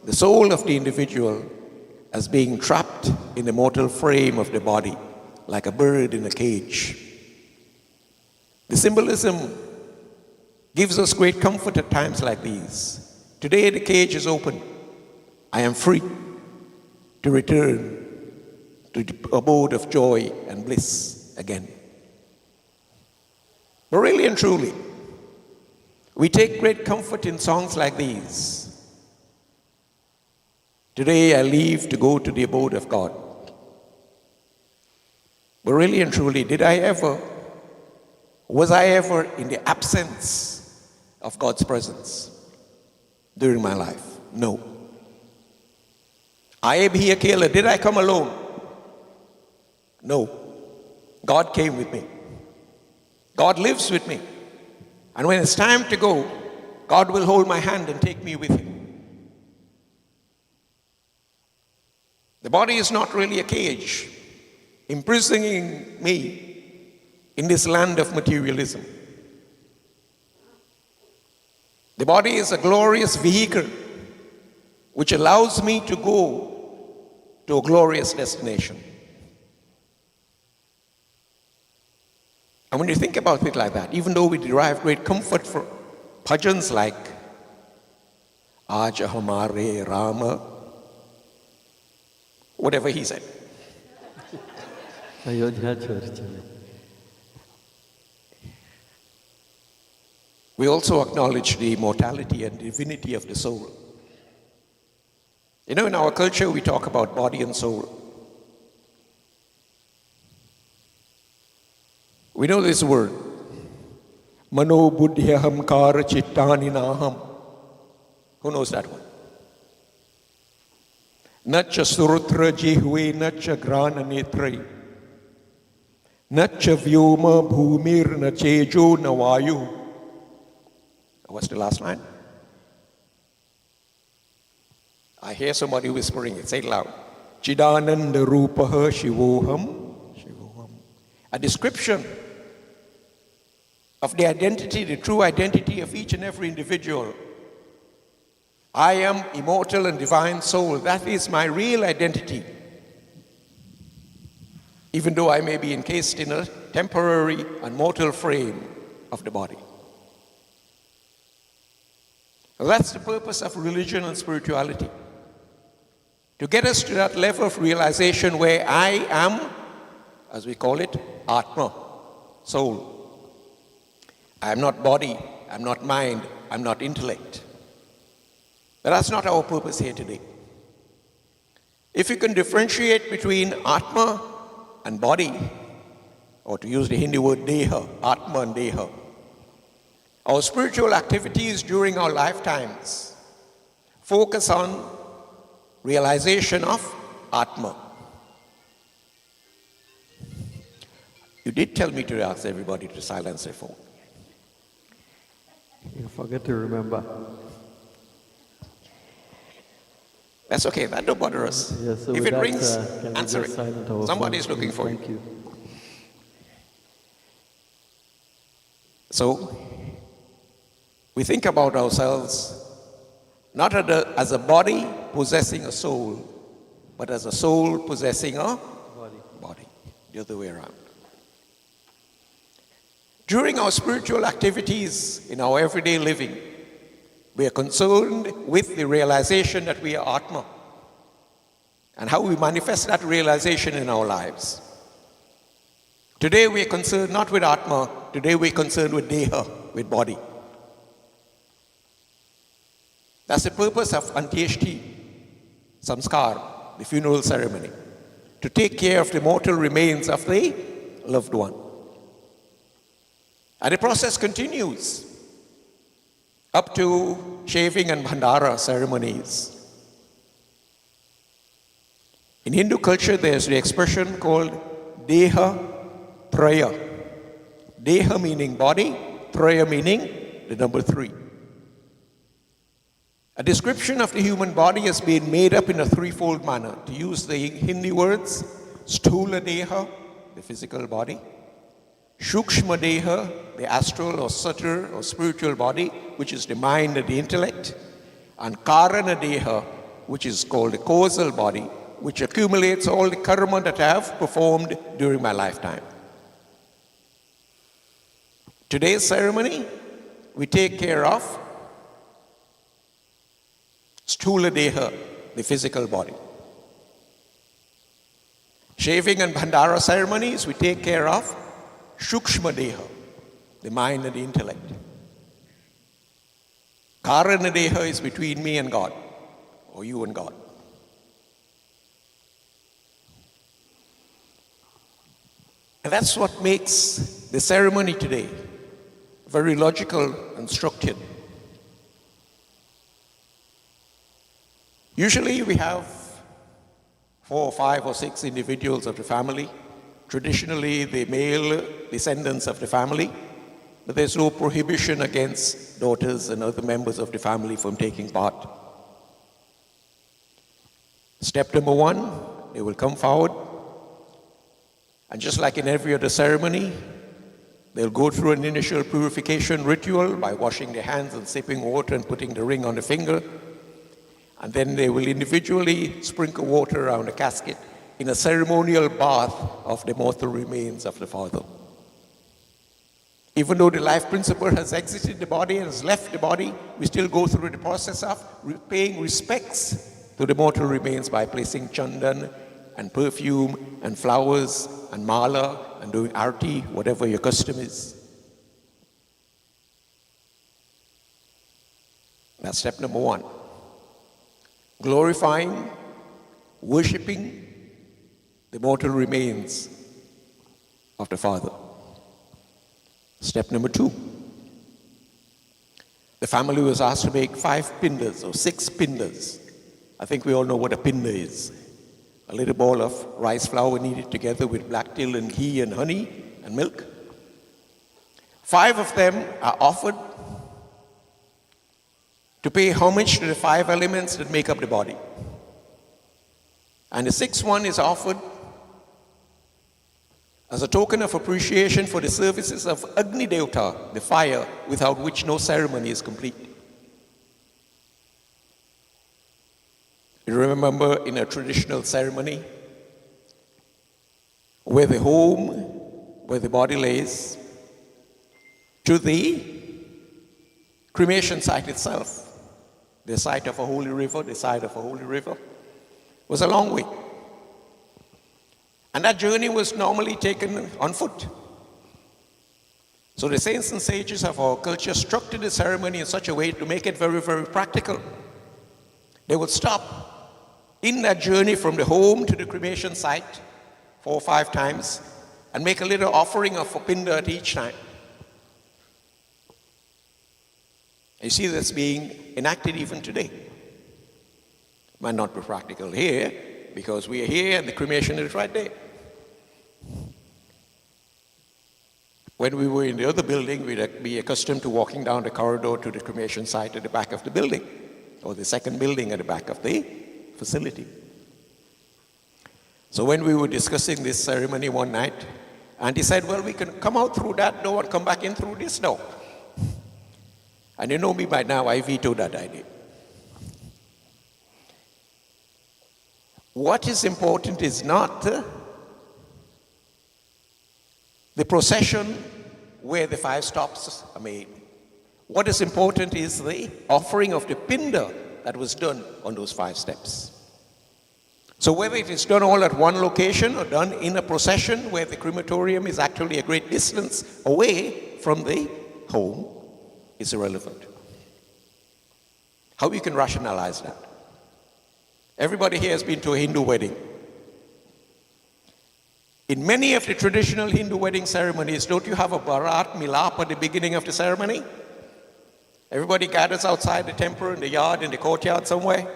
the soul of the individual, as being trapped in the mortal frame of the body, like a bird in a cage. The symbolism gives us great comfort at times like these. Today the cage is open. I am free to return to the abode of joy and bliss again. But really and truly, we take great comfort in songs like these. Today I leave to go to the abode of God. But really and truly, was I ever in the absence of God's presence during my life? No. I am here, Kayla. Did I come alone? No. God came with me. God lives with me. And when it's time to go, God will hold my hand and take me with him. The body is not really a cage imprisoning me in this land of materialism. The body is a glorious vehicle which allows me to go to a glorious destination. And when you think about it like that, even though we derive great comfort from bhajans like Aaj Hamare Rama, whatever he said, Ayodhya छोड़ चले। we also acknowledge the mortality and divinity of the soul. You know, in our culture, we talk about body and soul. We know this word, Mano buddhyaham kara chittani naham. Who knows that one? Nacha surutra jihve nacha grana netrai. Nacha vyoma bhumir nachejo navayu. What's the last line? I hear somebody whispering it. Say it loud. Chidananda rupaha shivoham. Shivoham. A description of the identity, the true identity of each and every individual. I am immortal and divine soul. That is my real identity. Even though I may be encased in a temporary and mortal frame of the body. Well, that's the purpose of religion and spirituality. To get us to that level of realization where I am, as we call it, Atma, soul. I am not body, I'm not mind, I'm not intellect. But that's not our purpose here today. If you can differentiate between Atma and body, or to use the Hindi word Deha, Atma and Deha, our spiritual activities during our lifetimes focus on realization of Atma. You did tell me to ask everybody to silence their phone. You forget to remember. That's okay, that don't bother us. Yeah, so if with it that, rings, can we answer just it. silent our Somebody's phones, looking please? for you. Thank you. So, we think about ourselves not as a body possessing a soul, but as a soul possessing a body. The other way around. During our spiritual activities in our everyday living, we are concerned with the realization that we are Atma and how we manifest that realization in our lives. Today we are concerned not with Atma, today we are concerned with Deha, with body. That's the purpose of Antyeshti, Samskar, the funeral ceremony, to take care of the mortal remains of the loved one. And the process continues up to shaving and bhandara ceremonies. In Hindu culture, there's the expression called Deha Traya. Deha meaning body, Traya meaning the number 3. A description of the human body has been made up in a threefold manner. To use the Hindi words, Sthula Deha, the physical body, Shukshma Deha, the astral or subtle or spiritual body, which is the mind and the intellect, and Karana Deha, which is called the causal body, which accumulates all the karma that I have performed during my lifetime. Today's ceremony, we take care of Sthula Deha, the physical body. Shaving and bhandara ceremonies, we take care of Shukshma Deha, the mind and the intellect. Karana Deha is between me and God, or you and God. And that's what makes the ceremony today very logical and structured. Usually we have 4 or 5 or 6 individuals of the family, traditionally the male descendants of the family, but there's no prohibition against daughters and other members of the family from taking part. Step number 1, they will come forward, and just like in every other ceremony, they'll go through an initial purification ritual by washing their hands and sipping water and putting the ring on the finger. And then they will individually sprinkle water around the casket in a ceremonial bath of the mortal remains of the father. Even though the life principle has exited the body and has left the body, we still go through the process of paying respects to the mortal remains by placing chandan and perfume and flowers and mala and doing arti, whatever your custom is. That's step number 1. Glorifying, worshipping the mortal remains of the father. Step number 2, the family was asked to make 5 pindars or 6 pindars. I think we all know what a pinder is. A little ball of rice flour kneaded together with black till and ghee and honey and milk. 5 of them are offered to pay homage to the 5 elements that make up the body. And the 6th one is offered as a token of appreciation for the services of Agni Devta, the fire without which no ceremony is complete. You remember in a traditional ceremony where the home, where the body lays, to the cremation site itself, the site of a holy river, the side of a holy river, was a long way. And that journey was normally taken on foot. So the saints and sages of our culture structured the ceremony in such a way to make it very, very practical. They would stop in that journey from the home to the cremation site 4 or 5 times and make a little offering of a pinda at each time. You see this being enacted even today. Might not be practical here because we are here and the cremation is right there. When we were in the other building, we'd be accustomed to walking down the corridor to the cremation site at the back of the building, or the second building at the back of the facility. So when we were discussing this ceremony one night, and he said, well, we can come out through that door and come back in through this door. And you know me by now, I vetoed that idea. What is important is not the procession where the 5 stops are made. What is important is the offering of the pinda that was done on those 5 steps. So whether it is done all at one location or done in a procession where the crematorium is actually a great distance away from the home is irrelevant. How you can rationalize that? Everybody here has been to a Hindu wedding. In many of the traditional Hindu wedding ceremonies, don't you have a Bharat Milap at the beginning of the ceremony? Everybody gathers outside the temple, in the yard, in the courtyard somewhere,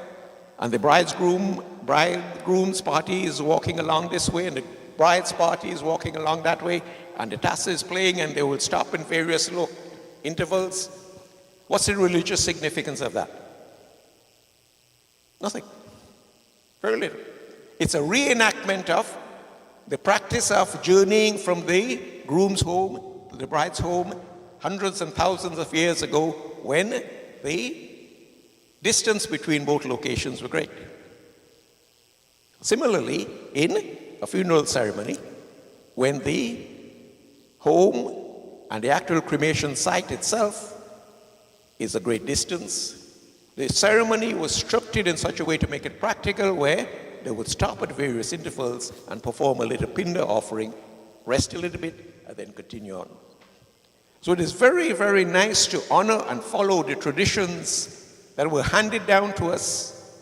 and the bridegroom's party is walking along this way, and the bride's party is walking along that way, and the tassa is playing, and they will stop in various intervals. What's the religious significance of that? Nothing. Very little. It's a reenactment of the practice of journeying from the groom's home to the bride's home hundreds and thousands of years ago when the distance between both locations were great. Similarly, in a funeral ceremony, when the home and the actual cremation site itself is a great distance, the ceremony was structured in such a way to make it practical where they would stop at various intervals and perform a little pinda offering, rest a little bit, and then continue on. So it is very, very nice to honor and follow the traditions that were handed down to us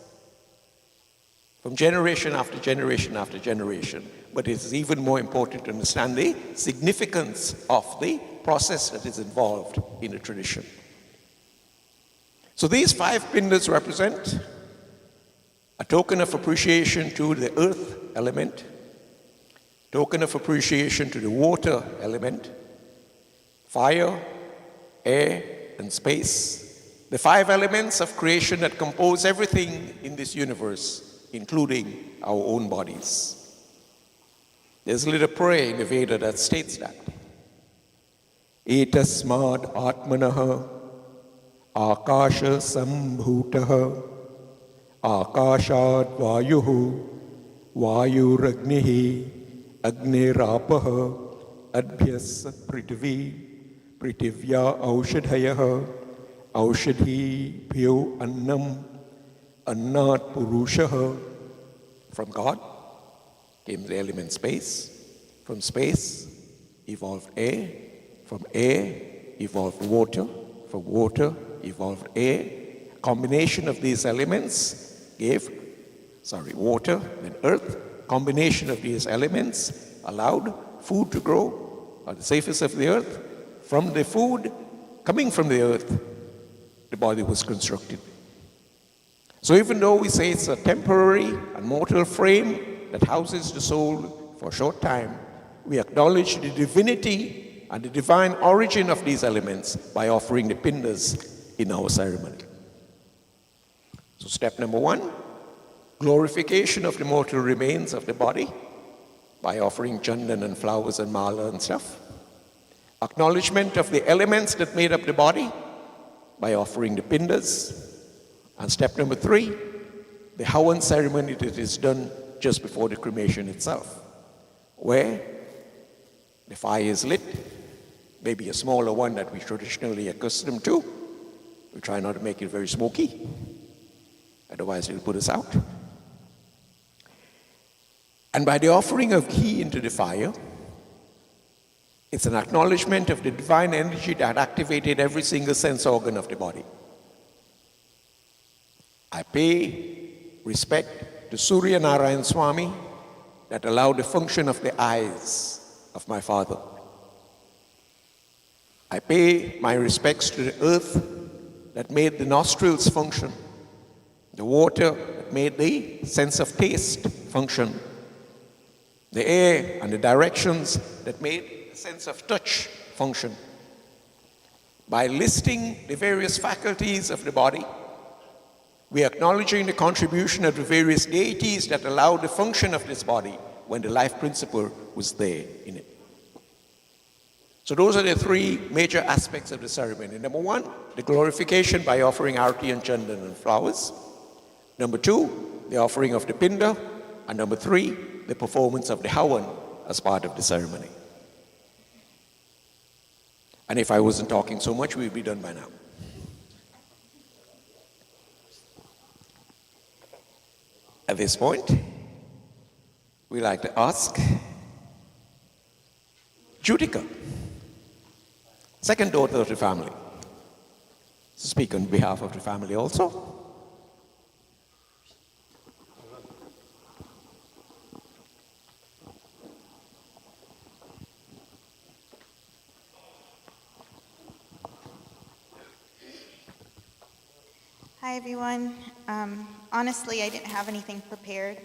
from generation after generation after generation. But it is even more important to understand the significance of the process that is involved in the tradition. So these 5 pindas represent a token of appreciation to the earth element, token of appreciation to the water element, fire, air, and space, the 5 elements of creation that compose everything in this universe, including our own bodies. There's a little prayer in the Veda that states that. Etasmad atmanaha akasha sambhutaha akashad vayuhu vayuragnihi agnirapaha adbhyas prithvi prithivya aushadhayaha aushadhi bhyo annam annat purushaha. From God came the element space. From space evolved air. From air evolved water. From water evolved air. Combination of these elements gave, water and earth. Combination of these elements allowed food to grow on the surface of the earth. From the food coming from the earth, the body was constructed. So even though we say it's a temporary and mortal frame that houses the soul for a short time, we acknowledge the divinity and the divine origin of these elements by offering the pindas in our ceremony. So step number one, glorification of the mortal remains of the body by offering chandan and flowers and mala and stuff. Acknowledgement of the elements that made up the body by offering the pindas. And step number three, the Hawan ceremony that is done just before the cremation itself, where the fire is lit, maybe a smaller one that we traditionally accustomed to. We try not to make it very smoky, otherwise it'll put us out. And by the offering of ghee into the fire, it's an acknowledgement of the divine energy that activated every single sense organ of the body. I pay respect to Surya Narayan Swami that allowed the function of the eyes of my father. I pay my respects to the earth that made the nostrils function, the water that made the sense of taste function, the air and the directions that made the sense of touch function. By listing the various faculties of the body, we are acknowledging the contribution of the various deities that allowed the function of this body when the life principle was there in it. So those are the three major aspects of the ceremony. Number one, the glorification by offering arati and chandan and flowers. Number two, the offering of the pinda. And number three, the performance of the hawan as part of the ceremony. And if I wasn't talking so much, we'd be done by now. At this point, we like to ask Judika, second daughter of the family, to speak on behalf of the family also. Hi, everyone. Honestly, I didn't have anything prepared.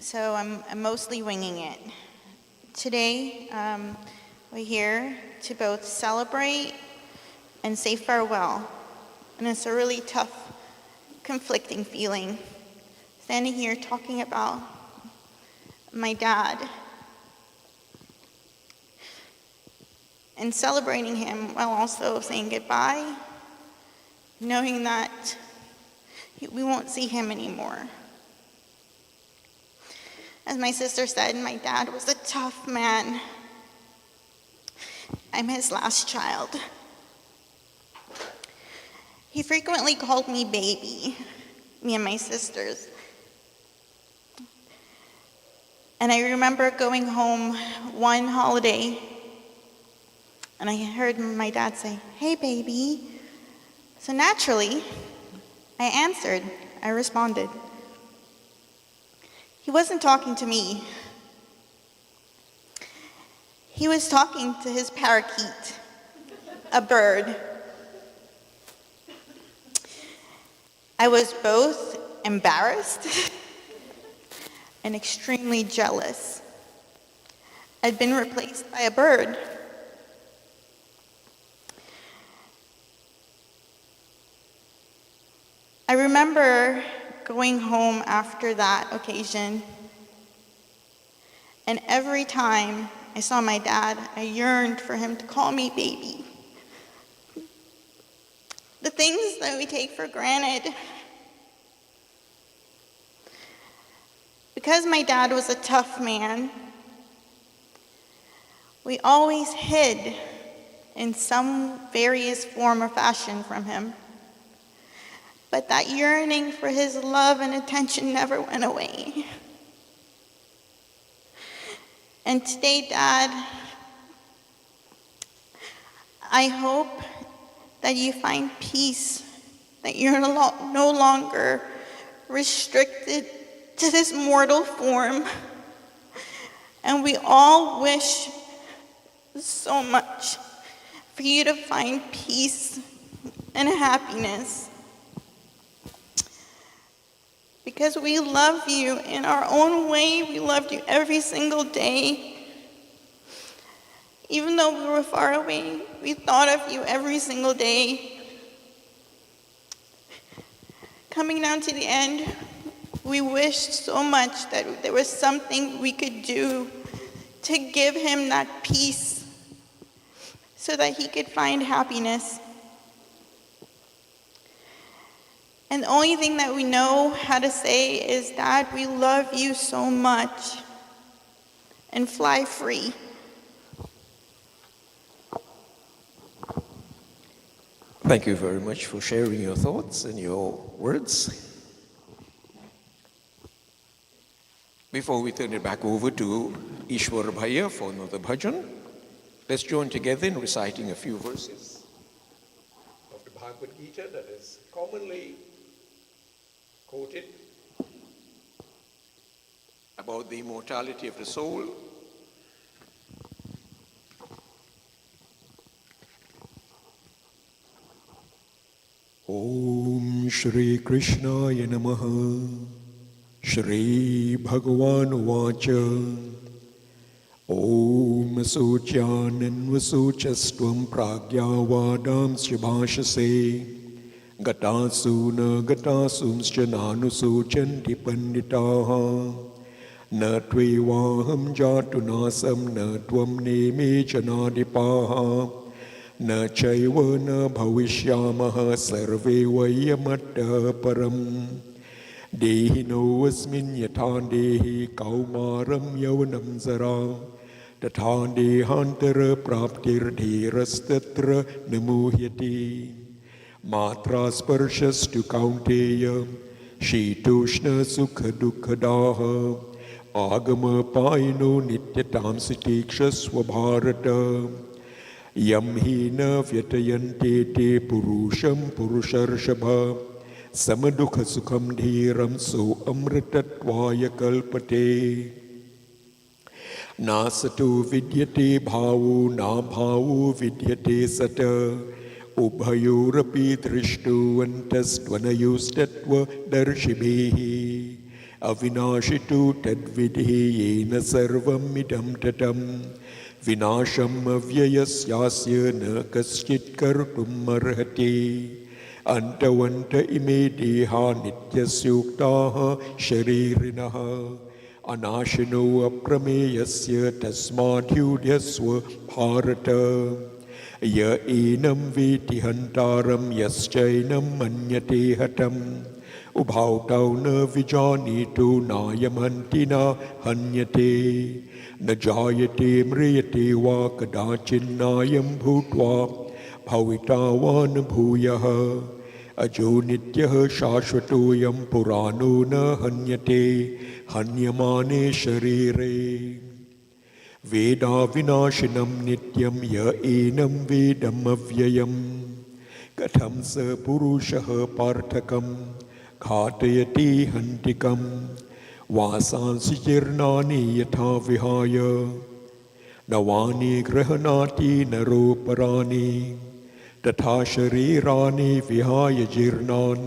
So I'm mostly winging it. Today, we're here to both celebrate and say farewell. And it's a really tough, conflicting feeling, standing here talking about my dad and celebrating him while also saying goodbye, knowing that we won't see him anymore. As my sister said, my dad was a tough man. I'm his last child. He frequently called me baby, me and my sisters. And I remember going home one holiday, and I heard my dad say, "Hey, baby." So naturally, I answered, I responded. He wasn't talking to me. He was talking to his parakeet, a bird. I was both embarrassed and extremely jealous. I'd been replaced by a bird. I remember going home after that occasion, and every time I saw my dad, I yearned for him to call me baby. The things that we take for granted. Because my dad was a tough man, we always hid in some various form or fashion from him. But that yearning for his love and attention never went away. And today, Dad, I hope that you find peace, that you're no longer restricted to this mortal form. And we all wish so much for you to find peace and happiness. Because we love you in our own way. We loved you every single day. Even though we were far away, we thought of you every single day. Coming down to the end, we wished so much that there was something we could do to give him that peace so that he could find happiness. And the only thing that we know how to say is, Dad, we love you so much, and fly free. Thank you very much for sharing your thoughts and your words. Before we turn it back over to Ishwar Bhaiya for another bhajan, let's join together in reciting a few verses of the Bhagavad Gita that is commonly quoted about the immortality of the soul. Om Shri Krishnaya Namaha. Shri Bhagavan Vacha. Om Sochanan Vasochastvam Pragyavadam Shibhashase. Gatasuna gatasumscha nanusochanti panditaha. Na tvevaham jatunasam na tvam neme chanadipaha. Na chaiva na bhavishyamaha sarve vayamatta param. Dehino asmin yathan dehi kaumaram yavanam zara. Tathan dehantara praptir dhirastatra namuhyati. Matra sparshas tu kaunteya, shitushna sukha dukkadaha, agama paino nityatam sitikshasva bharata, yam hina vyatayante te purusham purusharshabha, samadukha sukham dhiram so amritatvaya kalpate. Nasatu vidyate bhavu na bhavu vidyate sata, Ubhayorapi drishtuvantastvanayostatva darshibhihi avinashitu tadvidhi yena sarvam idam tatam vinasham avyayasyasya na kaschit kartum arhati antavanta ime deha nityasyuktaha sharirinaha anashino aprameyasya tasmadhyudhyasva bharata Ya enam viti hantaram yaschainam manyate hatam ubhautau na vijanitu nayamantina hanyate na jayate mriyate va kadachin nayam bhutva bhavitavan bhuyaha ajo nityah shashvatoyam purano na hanyate hanyamane sharire. Veda vinashinam nityam ya enam vedam avyayam katham sa purushaha parthakam khatayati hantikam vasansi jirnani yatha vihaya navani grahanati naroparani tatha sharirani vihaya jirnan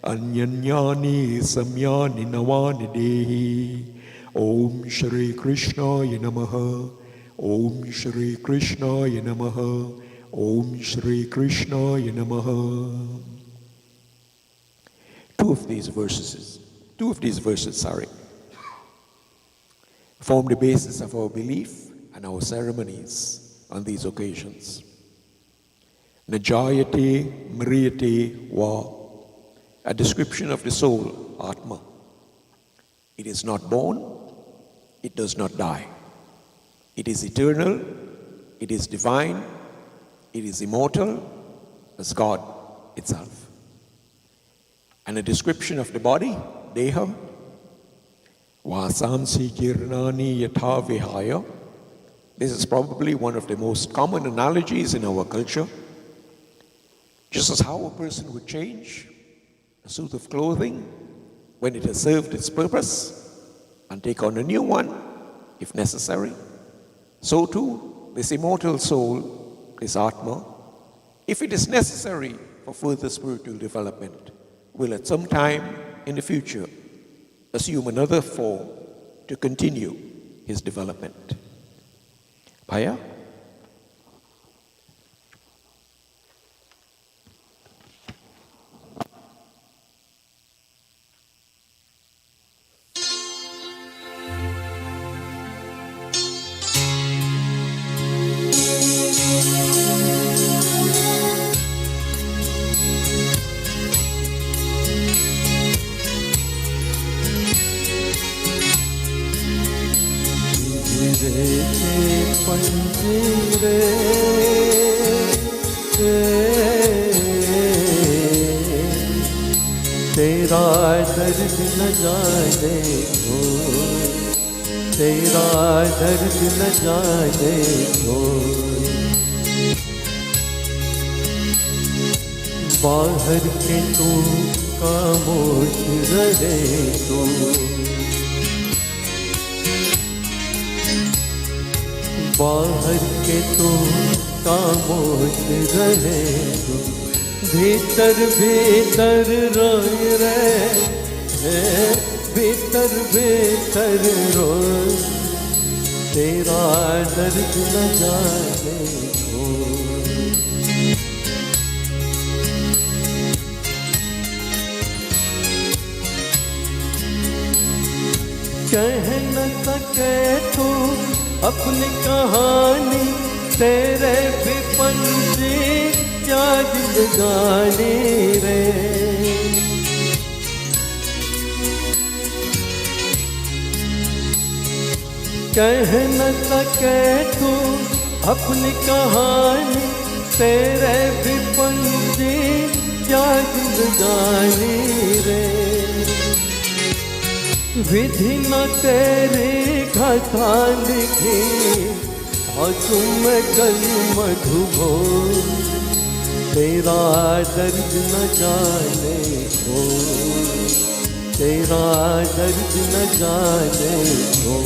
anyanyani samyani navani dehi. Om Shri Krishnaya Namaha. Om Shri Krishnaya Namaha. Om Shri Krishnaya Namaha. Two of these verses, form the basis of our belief and our ceremonies on these occasions. Najayate mriyate va, a description of the soul, Atma. It is not born, it does not die. It is eternal, it is divine, it is immortal as God itself. And a description of the body, Deha, Vasamsi Kirnani Yatha Vihaya. This is probably one of the most common analogies in our culture. Just as how a person would change a suit of clothing when it has served its purpose and take on a new one if necessary, so too this immortal soul this Atma, if it is necessary for further spiritual development, will at some time in the future assume another form to continue his development. Bhaya? तेरा दर्द न जाने को, तेरा दर्द न जाने को, बाहर के तू खामोश रहे तो, बाहर के तू खामोश रहे तो, भीतर भीतर रोए रे, भीतर भीतर रोए, तेरा दर्द न जाने को। कह न सके तू अपनी कहानी, तेरे भी पंछी क्या जिंदगानी रे। कह न सके तू अपनी कहानी, तेरे भी पंछी क्या जिंदगानी रे। विधि न तेरी कथा लिखी, और तुम कल मधुबो, तेरा दर्द न जाने को, तेरा दर्द न जाने को।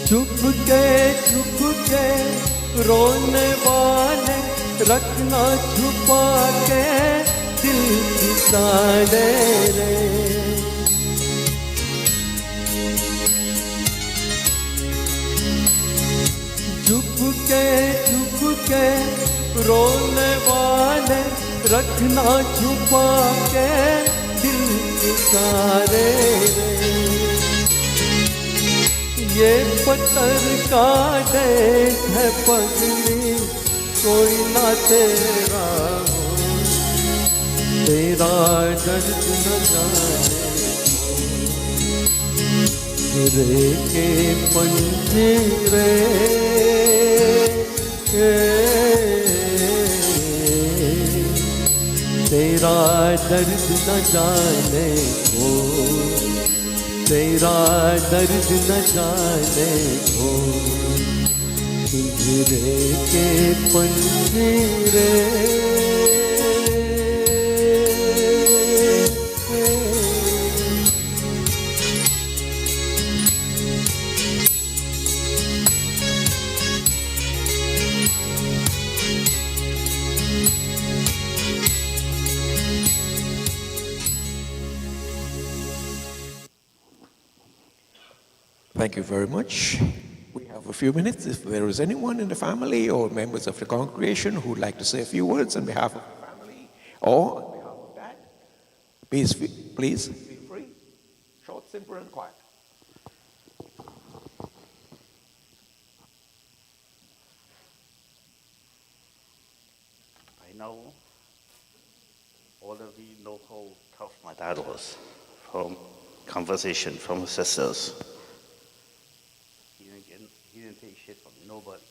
चुप के रोने वाले, रखना छुपा के दिल की साड़े रे। चुप के रोने वाले, रखना छुपा के दिल की सारे रे। ये पत्थर का देश है पगली, कोई ना तेरा हो, तेरा दर्द न जाने रे के पंछी रे। तेरा दर्द न जाने को, तेरा दर्द न जाने को, पिंजरे के पंछी रे। Thank you very much. We have a few minutes. If there is anyone in the family or members of the congregation who would like to say a few words on behalf of the family or on behalf of Dad, please feel free. Short, simple, and quiet. I know all of you know how tough my dad was from conversation from his sisters. He didn't take shit from nobody.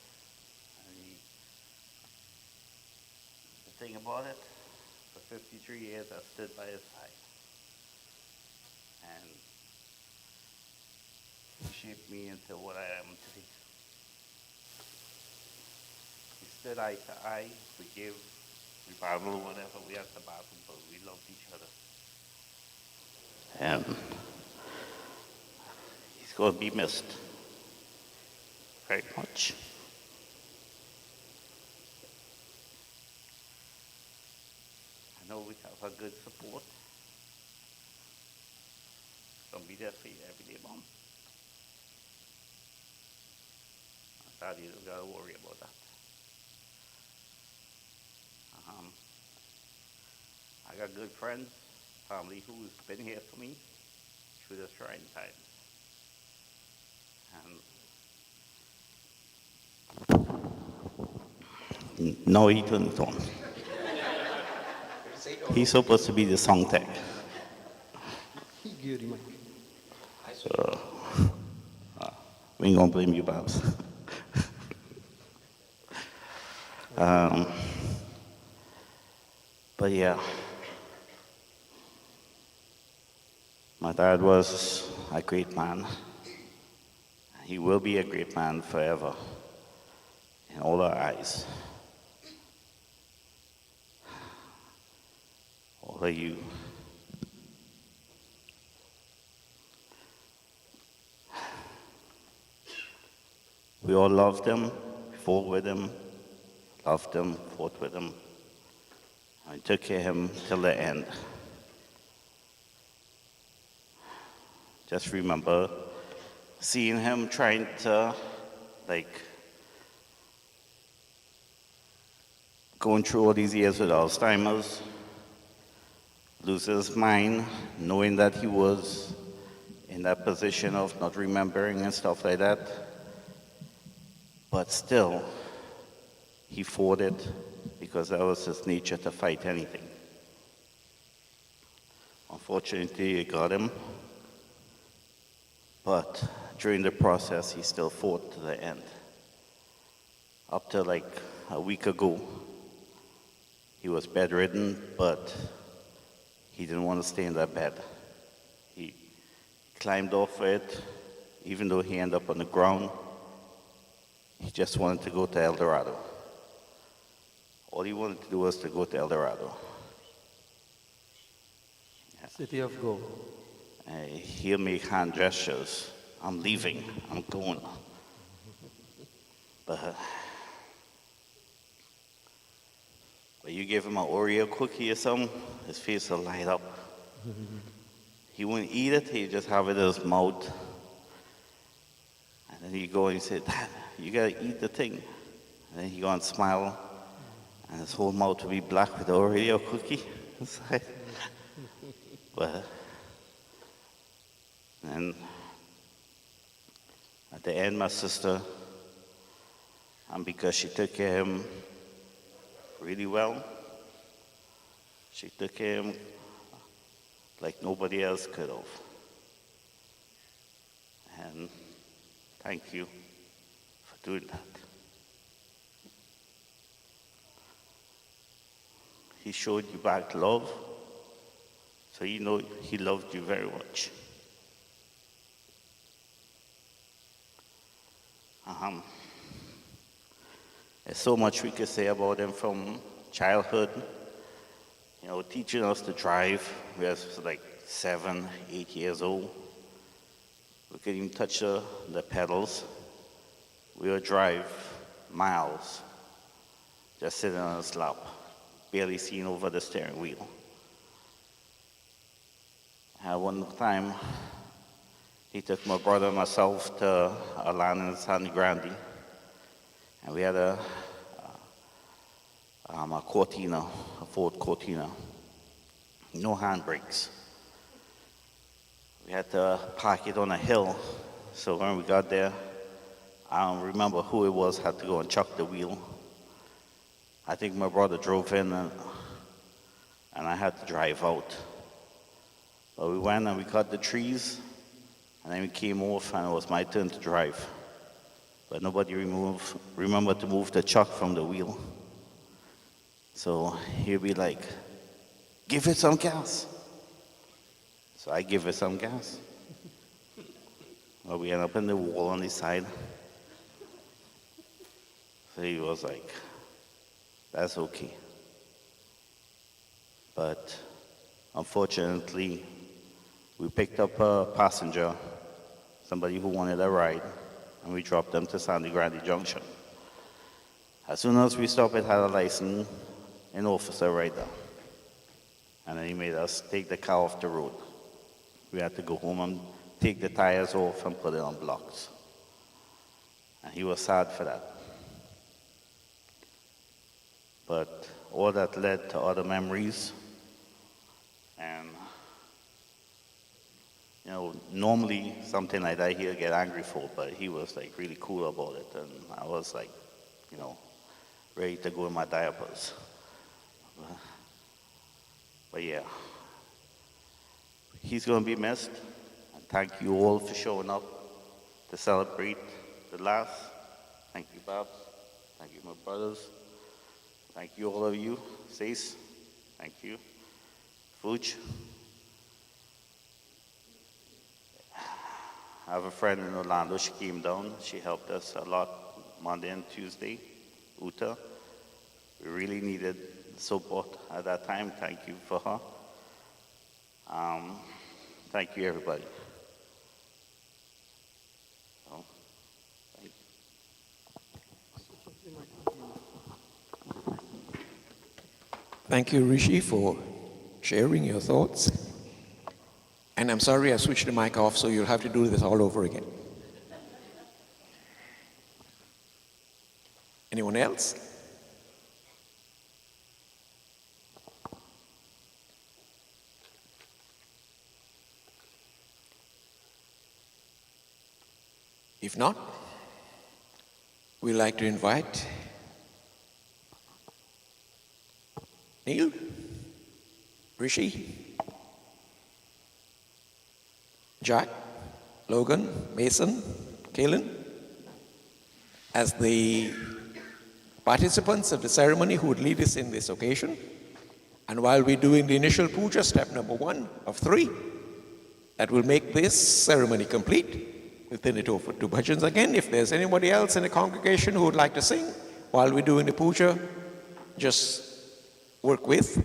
The thing about it, for 53 years I stood by his side. And he shaped me into what I am today. We stood eye to eye, forgive, we battled whatever, we had to battle, but we loved each other. And he's going to be missed very much. I know we have a good support. Gonna be there for you every day, Mom. Daddy, you don't gotta worry about that. I got good friends, family who's been here for me through the trying times. And no, he turned it on. He's supposed to be the song tech. So, we ain't gonna blame you, Babs. But yeah, my dad was a great man. He will be a great man forever in all our eyes. All of you. We all loved him, fought with him, loved him, fought with him. I took care of him till the end. Just remember seeing him trying to, going through all these years with Alzheimer's, lose his mind, knowing that he was in that position of not remembering and stuff like that. But still, he fought it because that was his nature to fight anything. Unfortunately, it got him. But during the process, he still fought to the end. Up to like a week ago, he was bedridden, but he didn't want to stay in that bed. He climbed off it, even though he ended up on the ground. He just wanted to go to El Dorado. All he wanted to do was to go to El Dorado. Yeah. City of Gold. He'll make hand gestures. I'm leaving. I'm going. But you give him an Oreo cookie or something, his face will light up. He wouldn't eat it. He'd just have it in his mouth. And then he'd go and say, Dad, you gotta eat the thing. And then he'd go and smile. And his whole mouth would be black with the Oreo cookie inside. But and at the end, my sister, and because she took care of him really well, she took care of him like nobody else could have. And thank you for doing that. He showed you back love, so you know he loved you very much. There's so much we could say about him from childhood. You know, teaching us to drive. We were like 7, 8 years old. We couldn't even touch the pedals. We would drive miles, just sitting on his lap, barely seeing over the steering wheel. One time, he took my brother and myself to a land in San Grande, and we had a Cortina, a Ford Cortina, no handbrakes. We had to park it on a hill, so when we got there, I don't remember who it was, had to go and chuck the wheel. I think my brother drove in, and I had to drive out. But we went and we cut the trees, and then we came off, and it was my turn to drive. But nobody remembered to move the chuck from the wheel. So he'd be like, give it some gas. So I give it some gas. Well, we end up in the wall on the side. So he was like, that's okay. But unfortunately, We picked up a passenger, somebody who wanted a ride, and we dropped them to Sandy Grande Junction. As soon as we stopped, it had a license, an officer right there. And then he made us take the car off the road. We had to go home and take the tires off and put it on blocks. And he was sad for that. But all that led to other memories. And, you know, normally something like that he'll get angry for, but he was like really cool about it. And I was like, you know, ready to go in my diapers. But yeah, he's going to be missed. And thank you all for showing up to celebrate the last. Thank you, Babs. Thank you, my brothers. Thank you, all of you. Sace, thank you. Fuch. I have a friend in Orlando. She came down. She helped us a lot Monday and Tuesday. Uta. We really needed support at that time. Thank you for her. Thank you, everybody. So, thank you. Thank you, Rishi, for sharing your thoughts. And I'm sorry I switched the mic off, so you'll have to do this all over again. Anyone else? If not, we'd like to invite Neil, Rishi, Jack, Logan, Mason, Kalen, as the participants of the ceremony who would lead us in this occasion. And while we're doing the initial puja, step number 1 of 3, that will make this ceremony complete, we'll turn it over to bhajans again. If there's anybody else in the congregation who would like to sing while we're doing the puja, just work with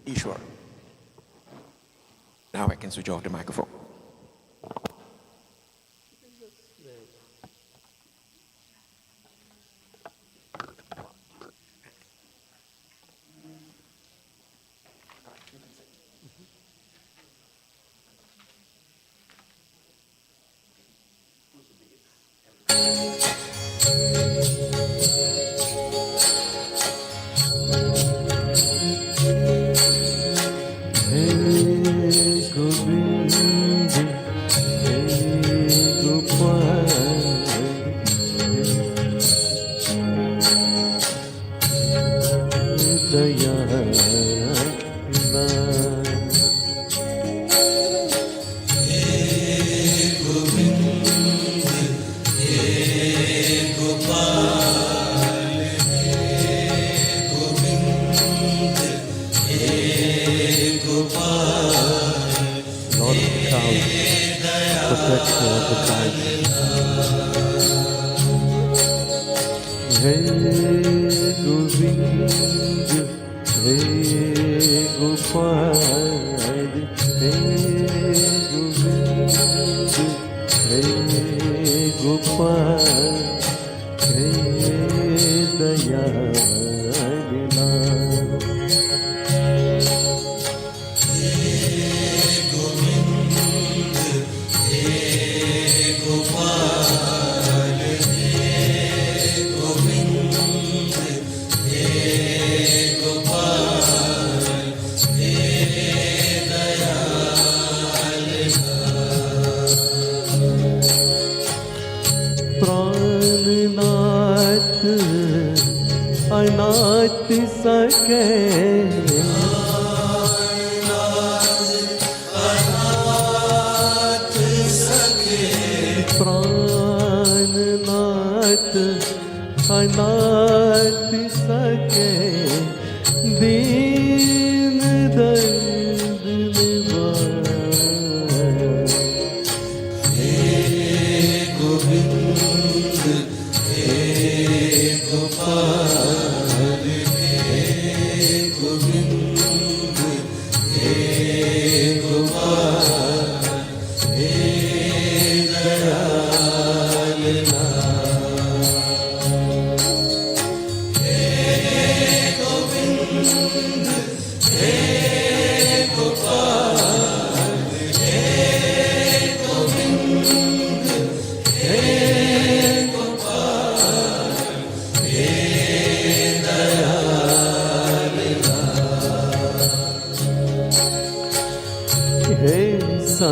Ishwar. Now I can switch off the microphone.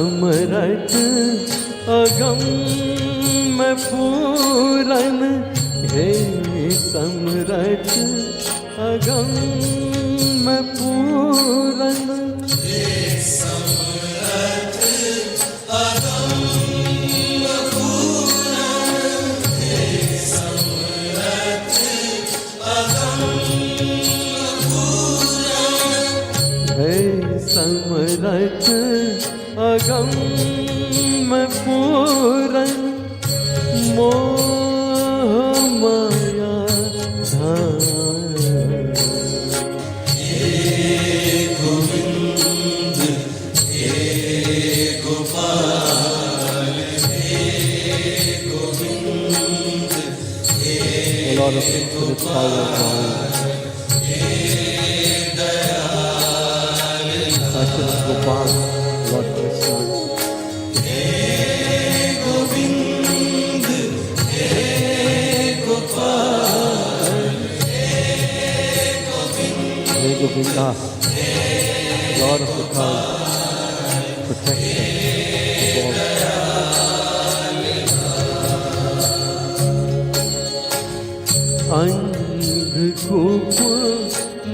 समरथ अगम में पूरन, हे समरथ अगम में पूरन, हे समरथ अगम में पूरन, हे समरथ अगम में पूरन, हे समरथ अगम में पूरन, मोह माया धार, हे गोविंद हे गोपाल, हे गोविंद हे गोपाल, हे Dayal Gopal, Lord Krishna. Hey Govind hey Gopal, hey Govinda, Lord of the cloud, protection of all. अंधकूप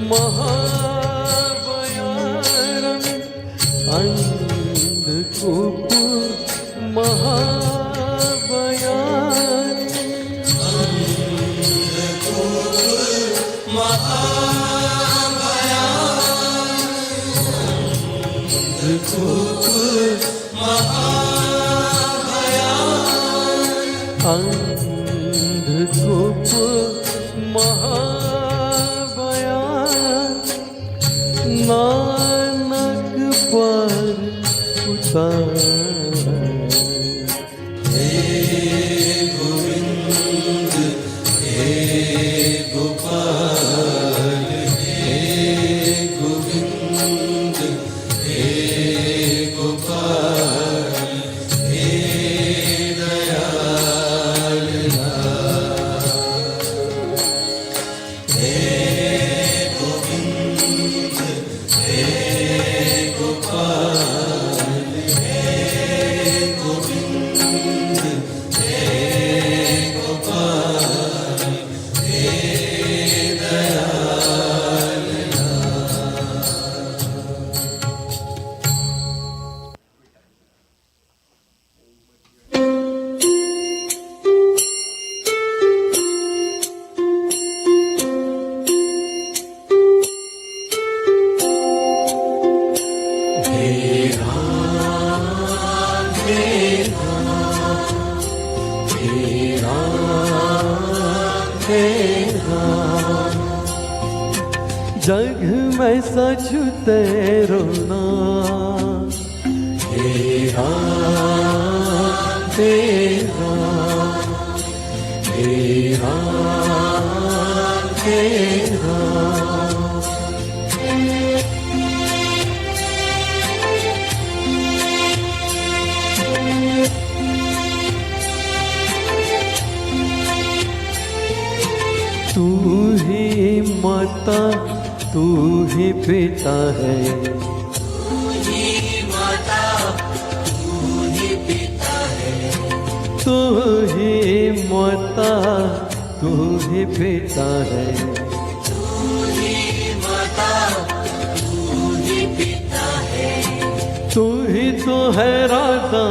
महाभयारम, अंधकूप महाभयारम, अंधकूप महाभयारम, अंधकूप महाभयारम, अंधकूप महाभयारम, Nanak पर उतार, हे गोविंद हे गोपाल, हे गोविंद हे गोपाल, हे दयाल हे गोविंद हे गोपाल, हे गोविंद हे गोपाल, हे दयाल। जग में सच तेरो नाम, हे राम तेरा, हे राम तेरा। तू ही माता तू ही पिता है, तू ही माता तू ही पिता है, तू ही माता तू ही पिता है, तू ही माता तू ही पिता है, तू ही तो है राधा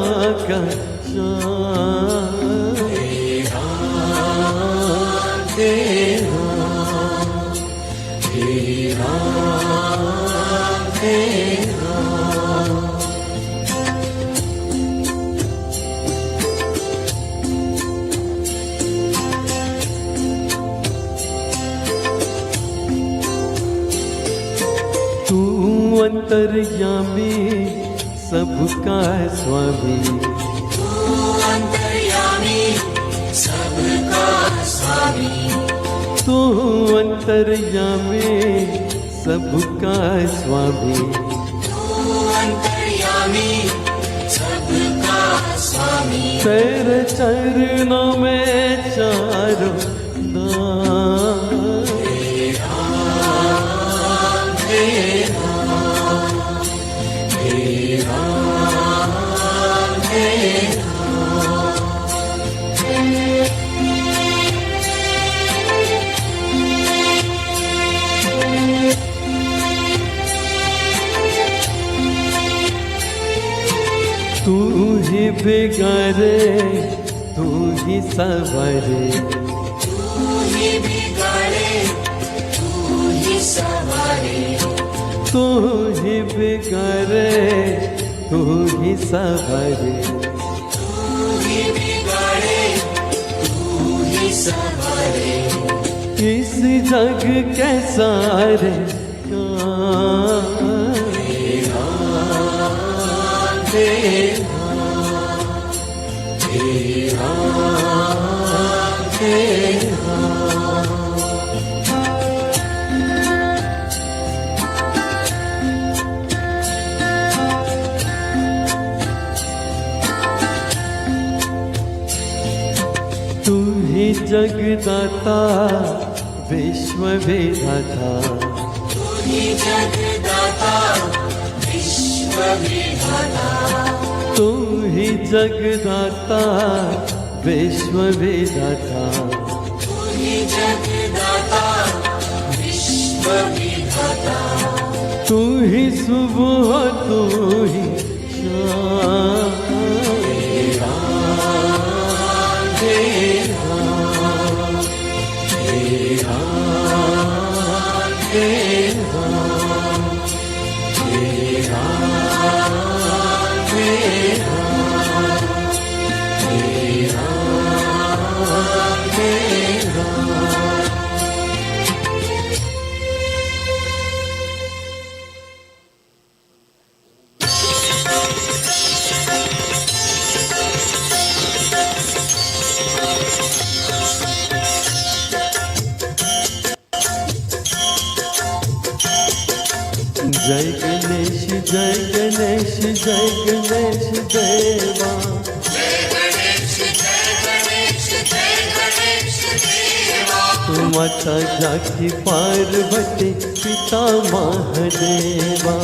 का श्याम, हे राम तेरा, हे राम तेरा। तू अंतर्यामी सबका स्वामी, तू अंतर्यामी सबका स्वामी, तू अंतर्यामी सबका स्वामी, तू अंतर्यामी सबका स्वामी, तेरे चरणों में चारों दान, हे राम हे राम, हे राम बिगाड़े तू ही सवारे, तू ही बिगाड़े तू ही सवारे, तू ही बिगाड़े तू ही सवारे, तू ही बिगाड़े तू ही सवारे। इस जग के सारे तू ही जगदाता विश्व विधाता, तू ही जगदाता विश्व विधाता, तू ही जगदाता विश्व विधाता, तू ही जगदाता विश्व विधाता, तू ही सुबह तू ही शाम, जय गणेश जय गणेश जय गणेश देवा, जय गणेश जय गणेश जय गणेश देवा, माता जाकी पार्वती पिता महादेवा,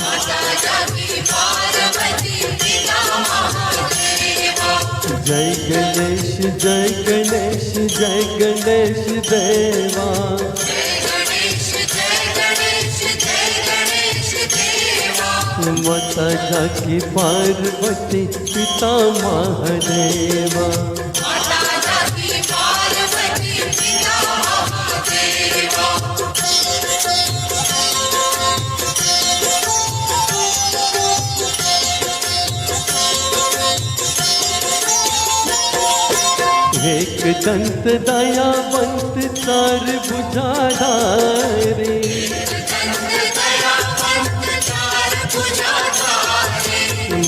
माता जाकी पार्वती पिता महादेवा, जय गणेश जय गणेश जय गणेश देवा, जय गणेश जय गणेश जय गणेश देवा, माता जाकी पार्वती पिता महादेवा, माता जाकी पार्वती पिता महादेवा। एक दंत दयावंत चार भुजाधारी,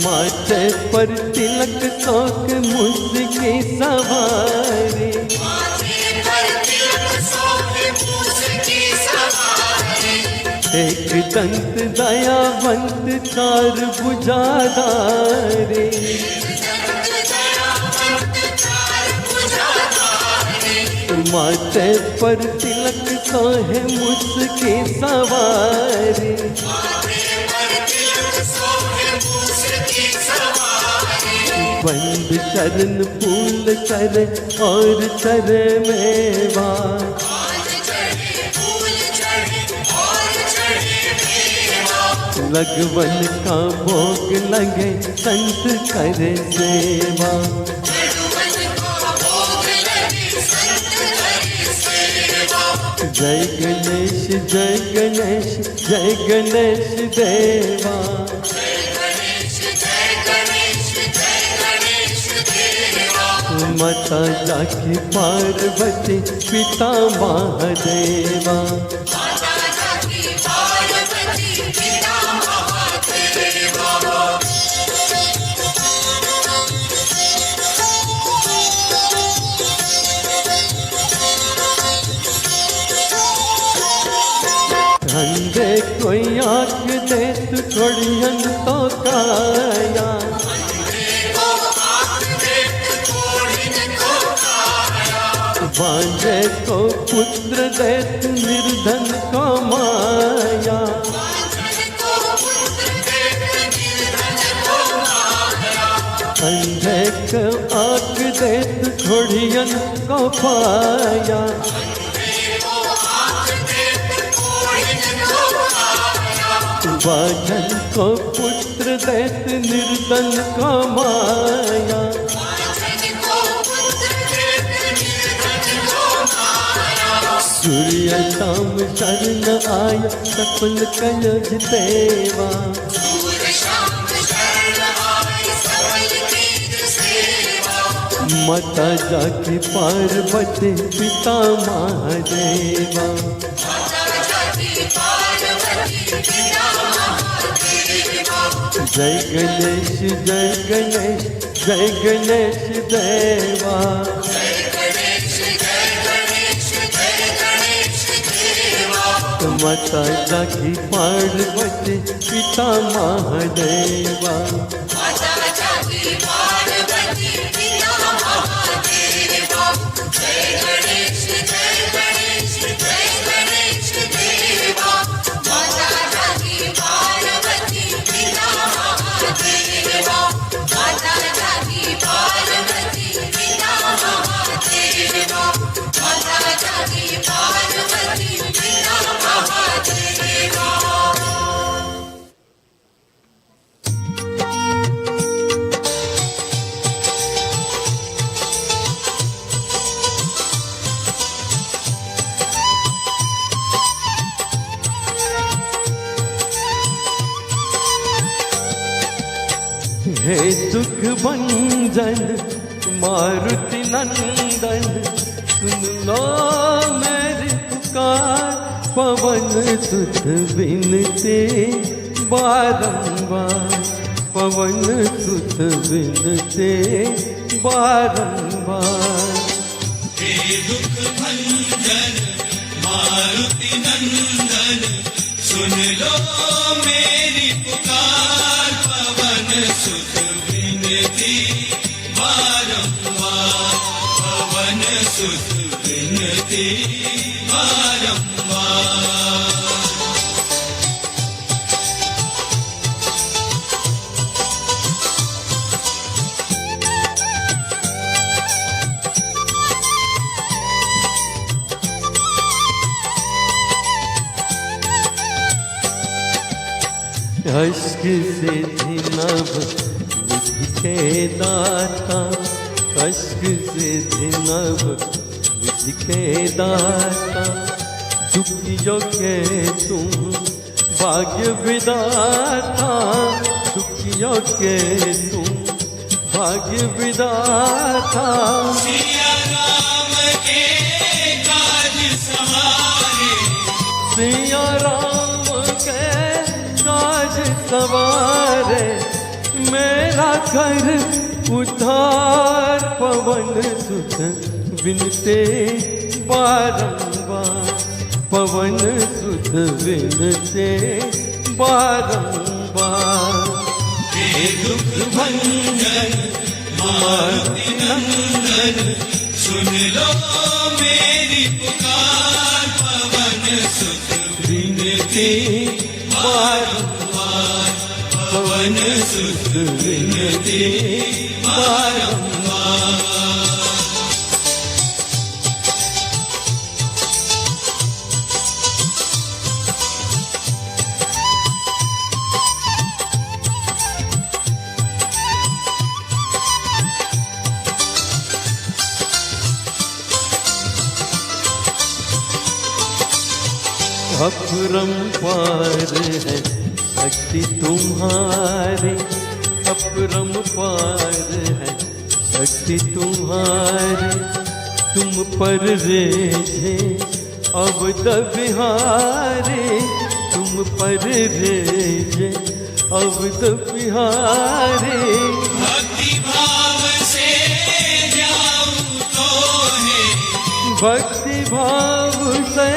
माथे पर तिलक शौक मुझकी सवारी, एक दंत दयावंत चार भुजाधारी, माथे पर तिलक सोहे मुझकी सवारी, बंद चरण फूल करे और चरे मेवा, लगवन का भोग लगे संत करे सेवा, जय गणेश जय गणेश जय गणेश देवा, माता जाकी पार्वती पिता महादेवा, अंधे कोई आँख दे तू थोड़ी तो काया, बांझे को पुत्र दे तू निर्धन को माया, अंधे को आँख दे तू थोड़ी को पाया, बाझन को पुत्र दैत निर्धन का माया। सूर्य शाम शरण आया सकल कलज देवा। माता जाके पार्वती पिता महादेवा। जय गणेश जय गणेश जय गणेश देवा। माता जाकी पार्वती पिता महादेवा। हे दुख भंजन मारुति नंदन, सुन लो मेरी पुकार। पवन सुत बिनते बारंबार, पवन सुत बिनते बारंबार। हे दुख भंजन मारुति नंदन, सुन लो मेरी पुकार। पवन सुत बिनती बारंबार, पवन सुत बिनती बारंबार। अश्क से नभ विधि के दाता, अश्क से नभ विधि के दाता। दुखियों के तुम भाग्य विदाता, दुखियों के तुम भाग्य विदाता। सिया राम के काज सवारे, सिया राम के काज सवारे। मेरा घर उधार, पवन सुत बिनते बारंबार, पवन सुत बिनते बारंबार। हे दुख भंजन मारुति नंदन, सुन लो मेरी पुकार। पवन सुत बिनते बारंबार, पवन सुत बिनती बारंबार। अपरंपार है शक्ति तुम्हारी, अपरंपार है शक्ति तुम्हारी। तुम पर रेझे अवध बिहारी, तुम पर रेझे अवध बिहारी। भक्ति भाव से जाऊं तो है, भक्ति भाव से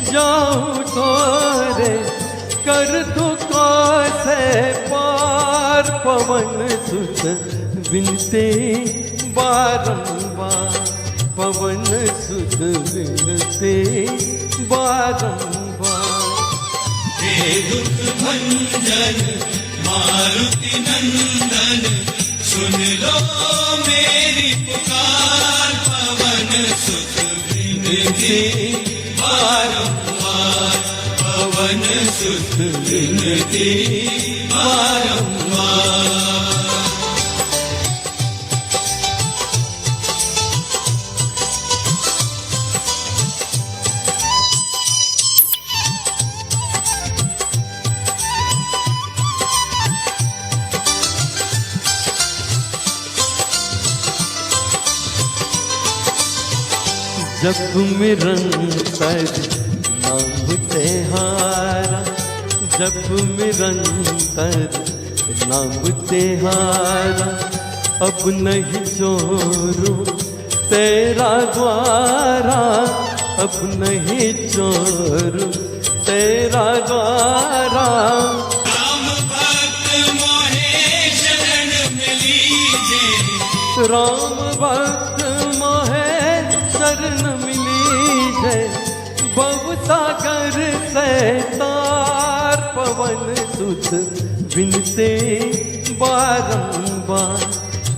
जाऊं तो रे, कर दुखों से पार। पवन सुत बिनते बारंबार, पवन सुत बिनते बारंबार। हे दुख भंजन मारुति नंदन, सुन लो मेरी पुकार। पवन सुत बिनती बारंबार, पवन पवन सुत विनती बारंबार। जब निरंतर नाम तेहारा, जब निरंतर नाम तेहारा, अब नहीं छोड़ू तेरा द्वारा, अब नहीं छोड़ू तेरा द्वारा। राम भक्त मोहे शरण मिलीजे, राम भक्त मोहे शरण मिलीजे, भव सागर से तार पवन सुत विनते बारंबार,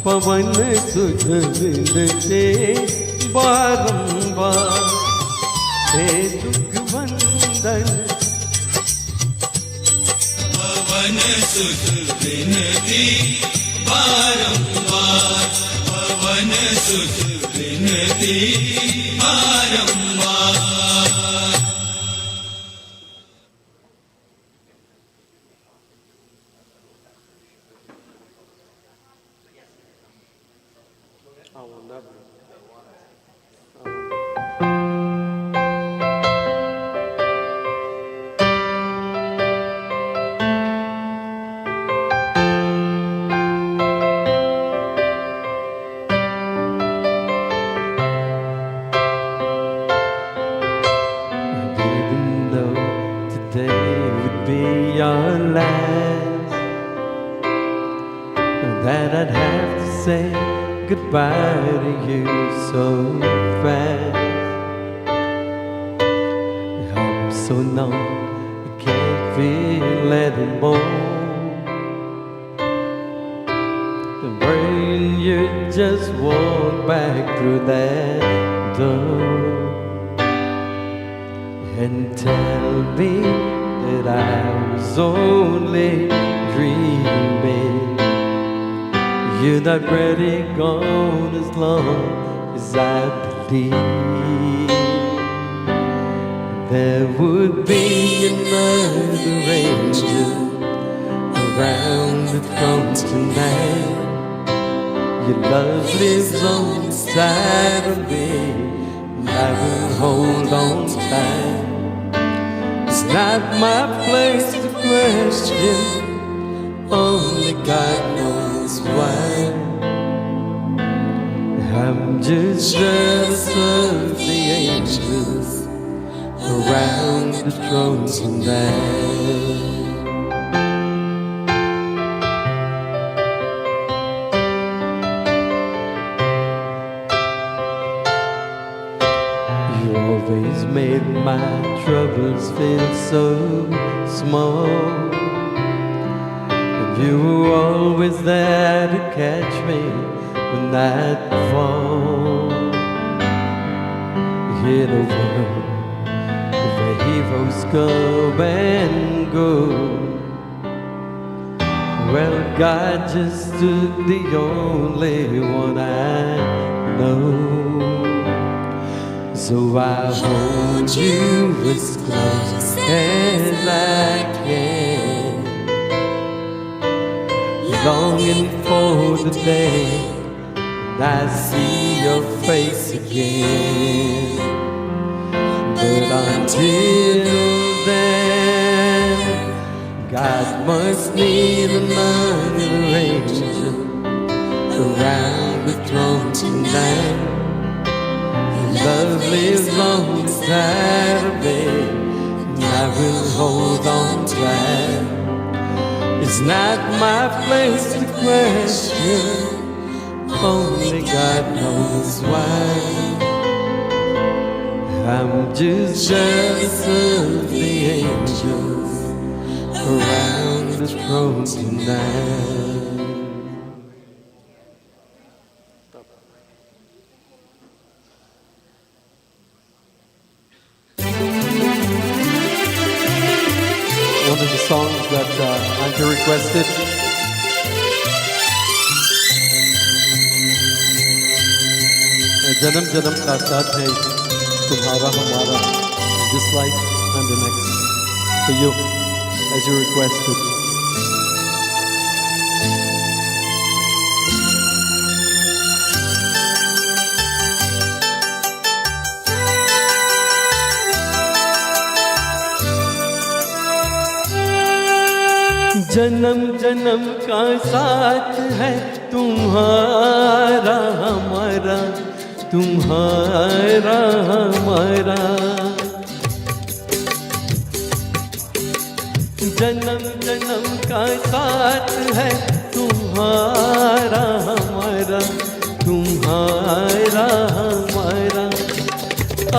पवन सुत विनते बारंबार। हे दुखवंदन पवन सुत विनती बारंबार, पवन सुत विनती बारंबार। that I'd have to say goodbye to you so fast. I'm so numb, I can't feel anymore. When you just walk back through that door and tell me that I was only dreaming. You're not ready, gone as long as I believe. There would be another angel around the throne tonight. Your love lives on inside of me, and I will hold on tight. It's not my place to question, only God knows why. I'm just jealous of the angels around the throne tonight. You always made my troubles feel so small. You were always there to catch me when I'd fall. In a world where heroes come and go, well, God just stood the only one I know. So I hold you as close as I can, longing for the day when I see your face again. But until then, God must need another angel around the throne tonight. Love lives long inside of me, and I will hold on tight. It's not my place to question, only God knows why. I'm just jealous of the angels around the throne tonight. one of the songs that Auntie requested. जन्म जन्म का साथ है तुम्हारा हमारा, this life and the next, for you, as you requested. जन्म जन्म का साथ है तुम्हारा हमारा, तुम्हारा हमारा। जन्म जन्म का साथ है तुम्हारा हमारा, तुम्हारा हमारा।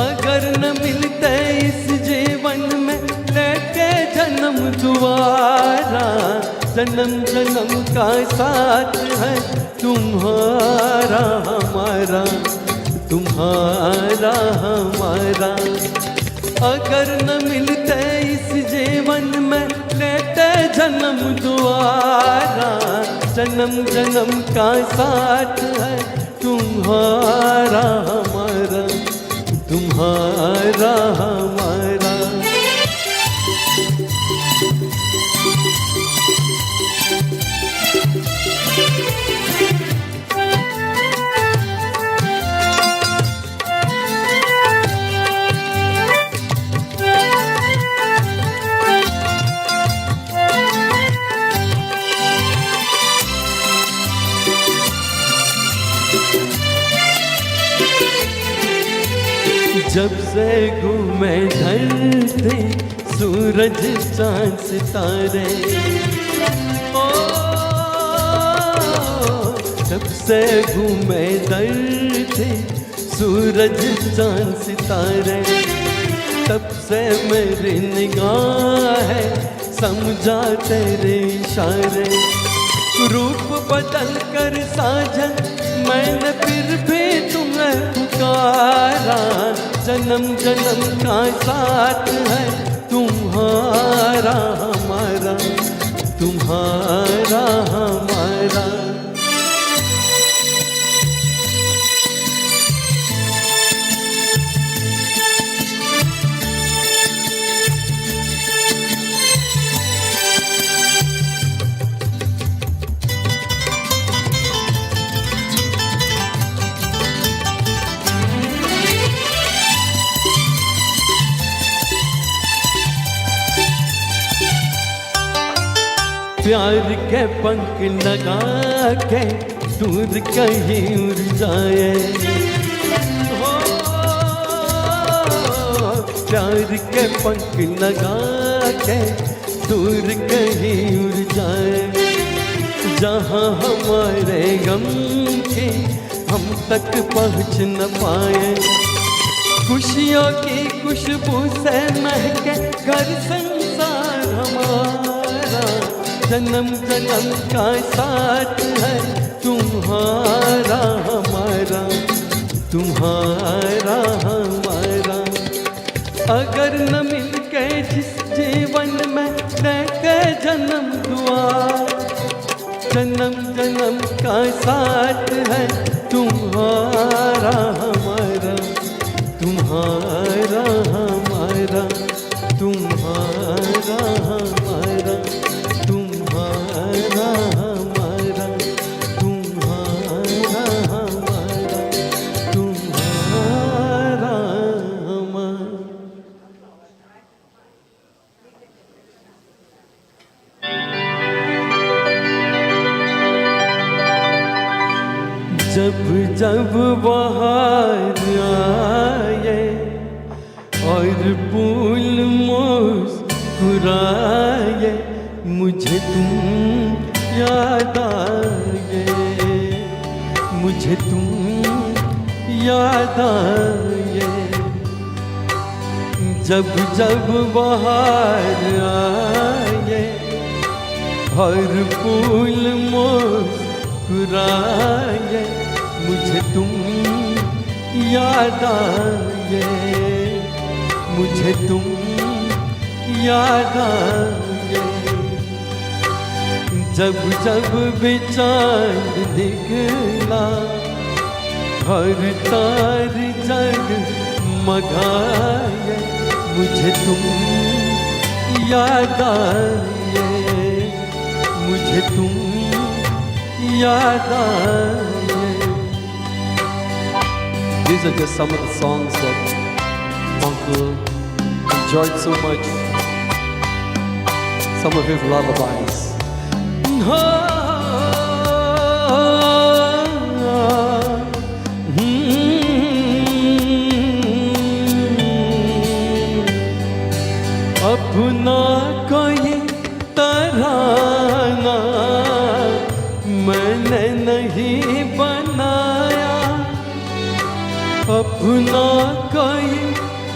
अगर न मिलते इस जीवन में लेके जन्म दोबारा, जन्म जन्म का साथ है तुम्हारा हमारा, तुम्हारा हमारा। अगर न मिलते इस जीवन में लेते जन्म दोबारा, जन्म जन्म का साथ है तुम्हारा हमारा, तुम्हारा हमारा। जब से घूमे धरती सूरज चांद सितारे, ओ जब से घूमे धरती सूरज चांद सितारे, तब से मेरी निगाहें समझा तेरे इशारे। रूप बदल कर साजन मैंने फिर भी तुम्हें पुकारा, जन्म जन्म का साथ है तुम्हारा हमारा, तुम्हारा हमारा। प्यार के पंख लगा के दूर कहीं उड़ जाए, हो प्यार के पंख लगा के दूर कहीं उड़ जाए। जहाँ हमारे गम के हम तक पहुँच न पाए, खुशियों की खुशबू से महके घर संसार हमारा। जन्म जन्म का साथ है तुम्हारा हमारा, तुम्हारा हमारा। अगर न मिल के जिस जीवन में लेके जन्म दुआ, जन्म जन्म का साथ है तुम्हारा हमारा, तुम्हारा हमारा, तुम्हारा हमारा, तुम्हारा हमारा, तुम्हारा हमारा, तुम्हारा हमारा। जब जब बाहर आए और फूल मुस्कुराए, मुझे तुम याद आए, मुझे तुम याद आए। जब जब बाहर आए और फूल मुस्कुराए, मुझे तुम याद आए, मुझे तुम याद आए। जब जब भी चांद निकला हर तार जग मगाए मुझे तुम याद आए मुझे तुम याद आए These are just some of the songs that Uncle enjoyed so much. Some of his lullabies. अपना कोई तराना मैंने नहीं बनाया अपना कोई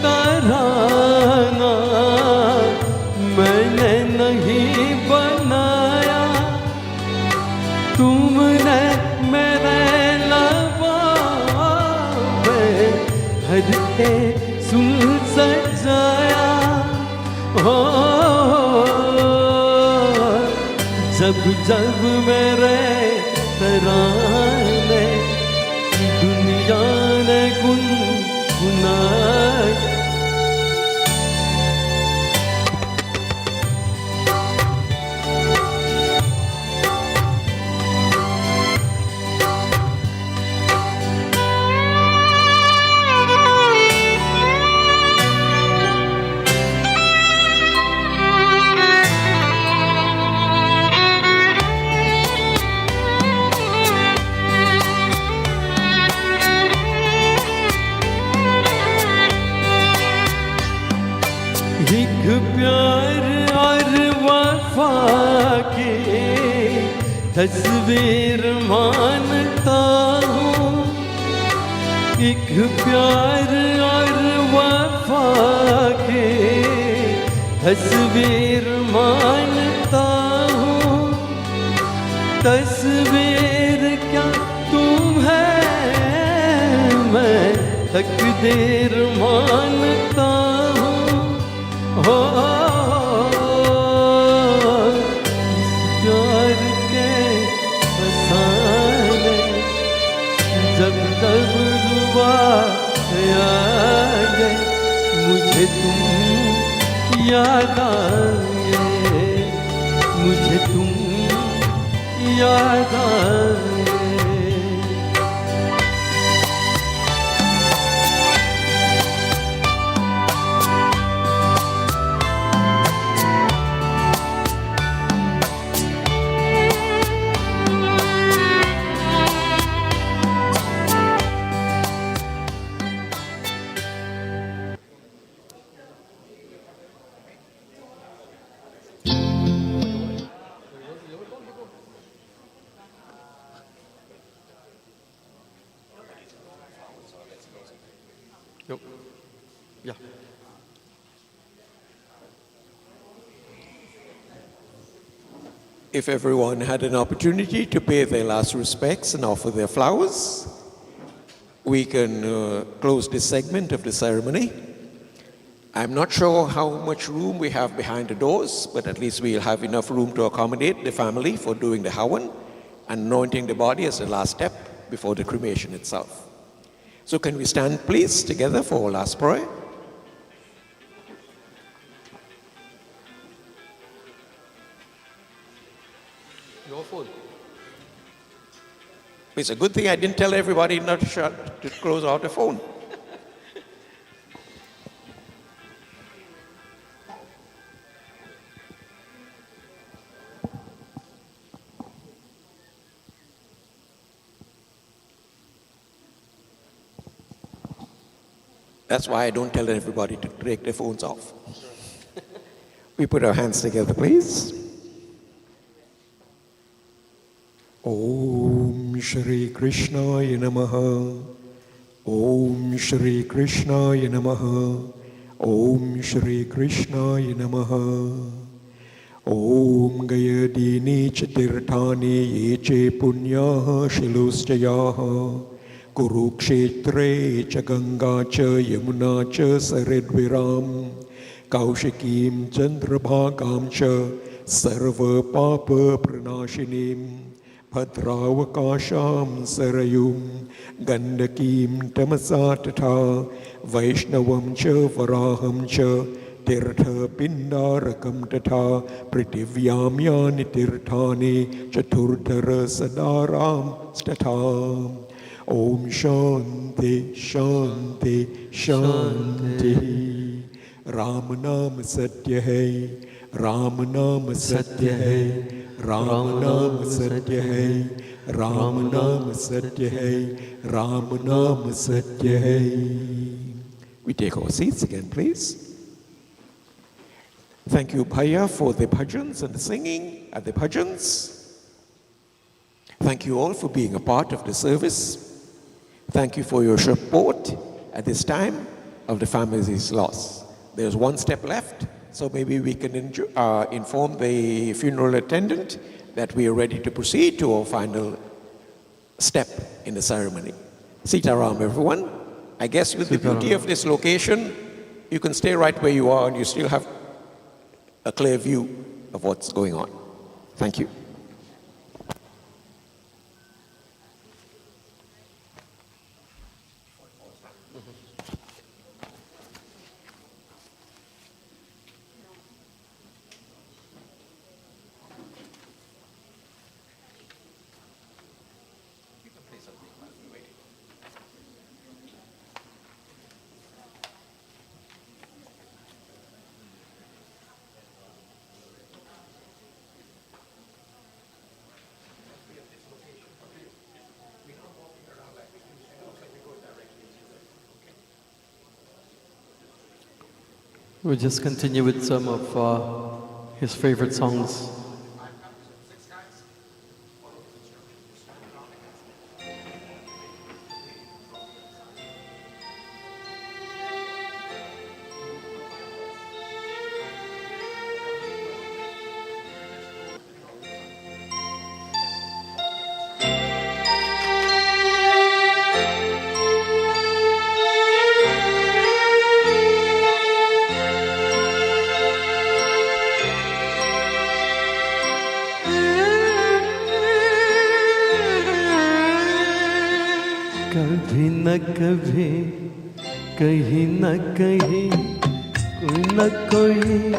तराना मैंने नहीं बनाया तुमने मेरे लबों पे हर के सुन सजाया हो जब जब मेरे तराने दुनिया ने गुनगुनाया प्यार और वफा की तस्वीर मानता हूँ एक प्यार और वफा की तस्वीर मानता हूँ तस्वीर क्या तुम है मैं तकदीर मानता हूँ हो इस प्यार के फसाने जब जब रुबा आए मुझे तुम याद आए मुझे तुम याद आए Yeah. If everyone had an opportunity to pay their last respects and offer their flowers, we can close this segment of the ceremony. I'm not sure how much room we have behind the doors, but at least we'll have enough room to accommodate the family for doing the hawan and anointing the body as the last step before the cremation itself. So can we stand please together for our last prayer? Your phone. It's a good thing I didn't tell everybody not to close out the phone. That's why I don't tell everybody to take their phones off. We put our hands together, please. Om Shri Krishnaya Namaha. Om Shri Krishnaya Namaha. Om Shri Krishnaya Namaha. Om Gayadini Chatirthani Yeche Punyaha Shilustayaha. Kurukshetre cha Ganga cha Yamuna cha Saridviram Kaushikim Chandrabhagam cha Sarva Papa Pranashinim Bhadravakasham Sarayum Gandakim Tamasatata Vaishnavam Cha Varaham Cha Tirtha Pindarakam Tata Pritivyam Yani Tirthani Chaturthara Sadaram Stata Om Shanti Shanti Shanti Ram Nam Satya Hai Ram Nam Satya Hai Ram Nam Satya Hai Ram Nam Satya Hai Ram Nam Satya Hai. We take our seats again, please. Thank you, Bhaiya, for the bhajans and the singing at the bhajans. Thank you all for being a part of the service. Thank you for your support at this time of the family's loss. There's one step left, so maybe we can inform the funeral attendant that we are ready to proceed to our final step in the ceremony. Sitaram, everyone. I guess with the beauty of this location, you can stay right where you are and you still have a clear view of what's going on. Thank you. We'll just continue with some of his favorite songs. कभी न कभी कहीं न कहीं कोई न कोई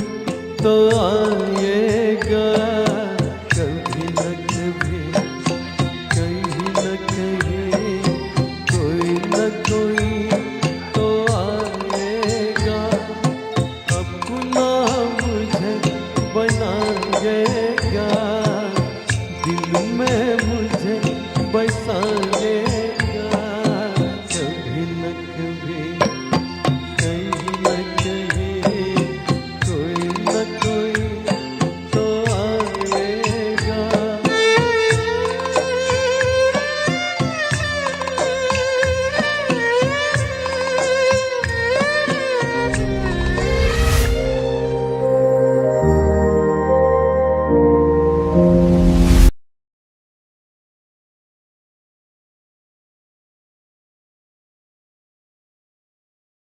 तो आएगा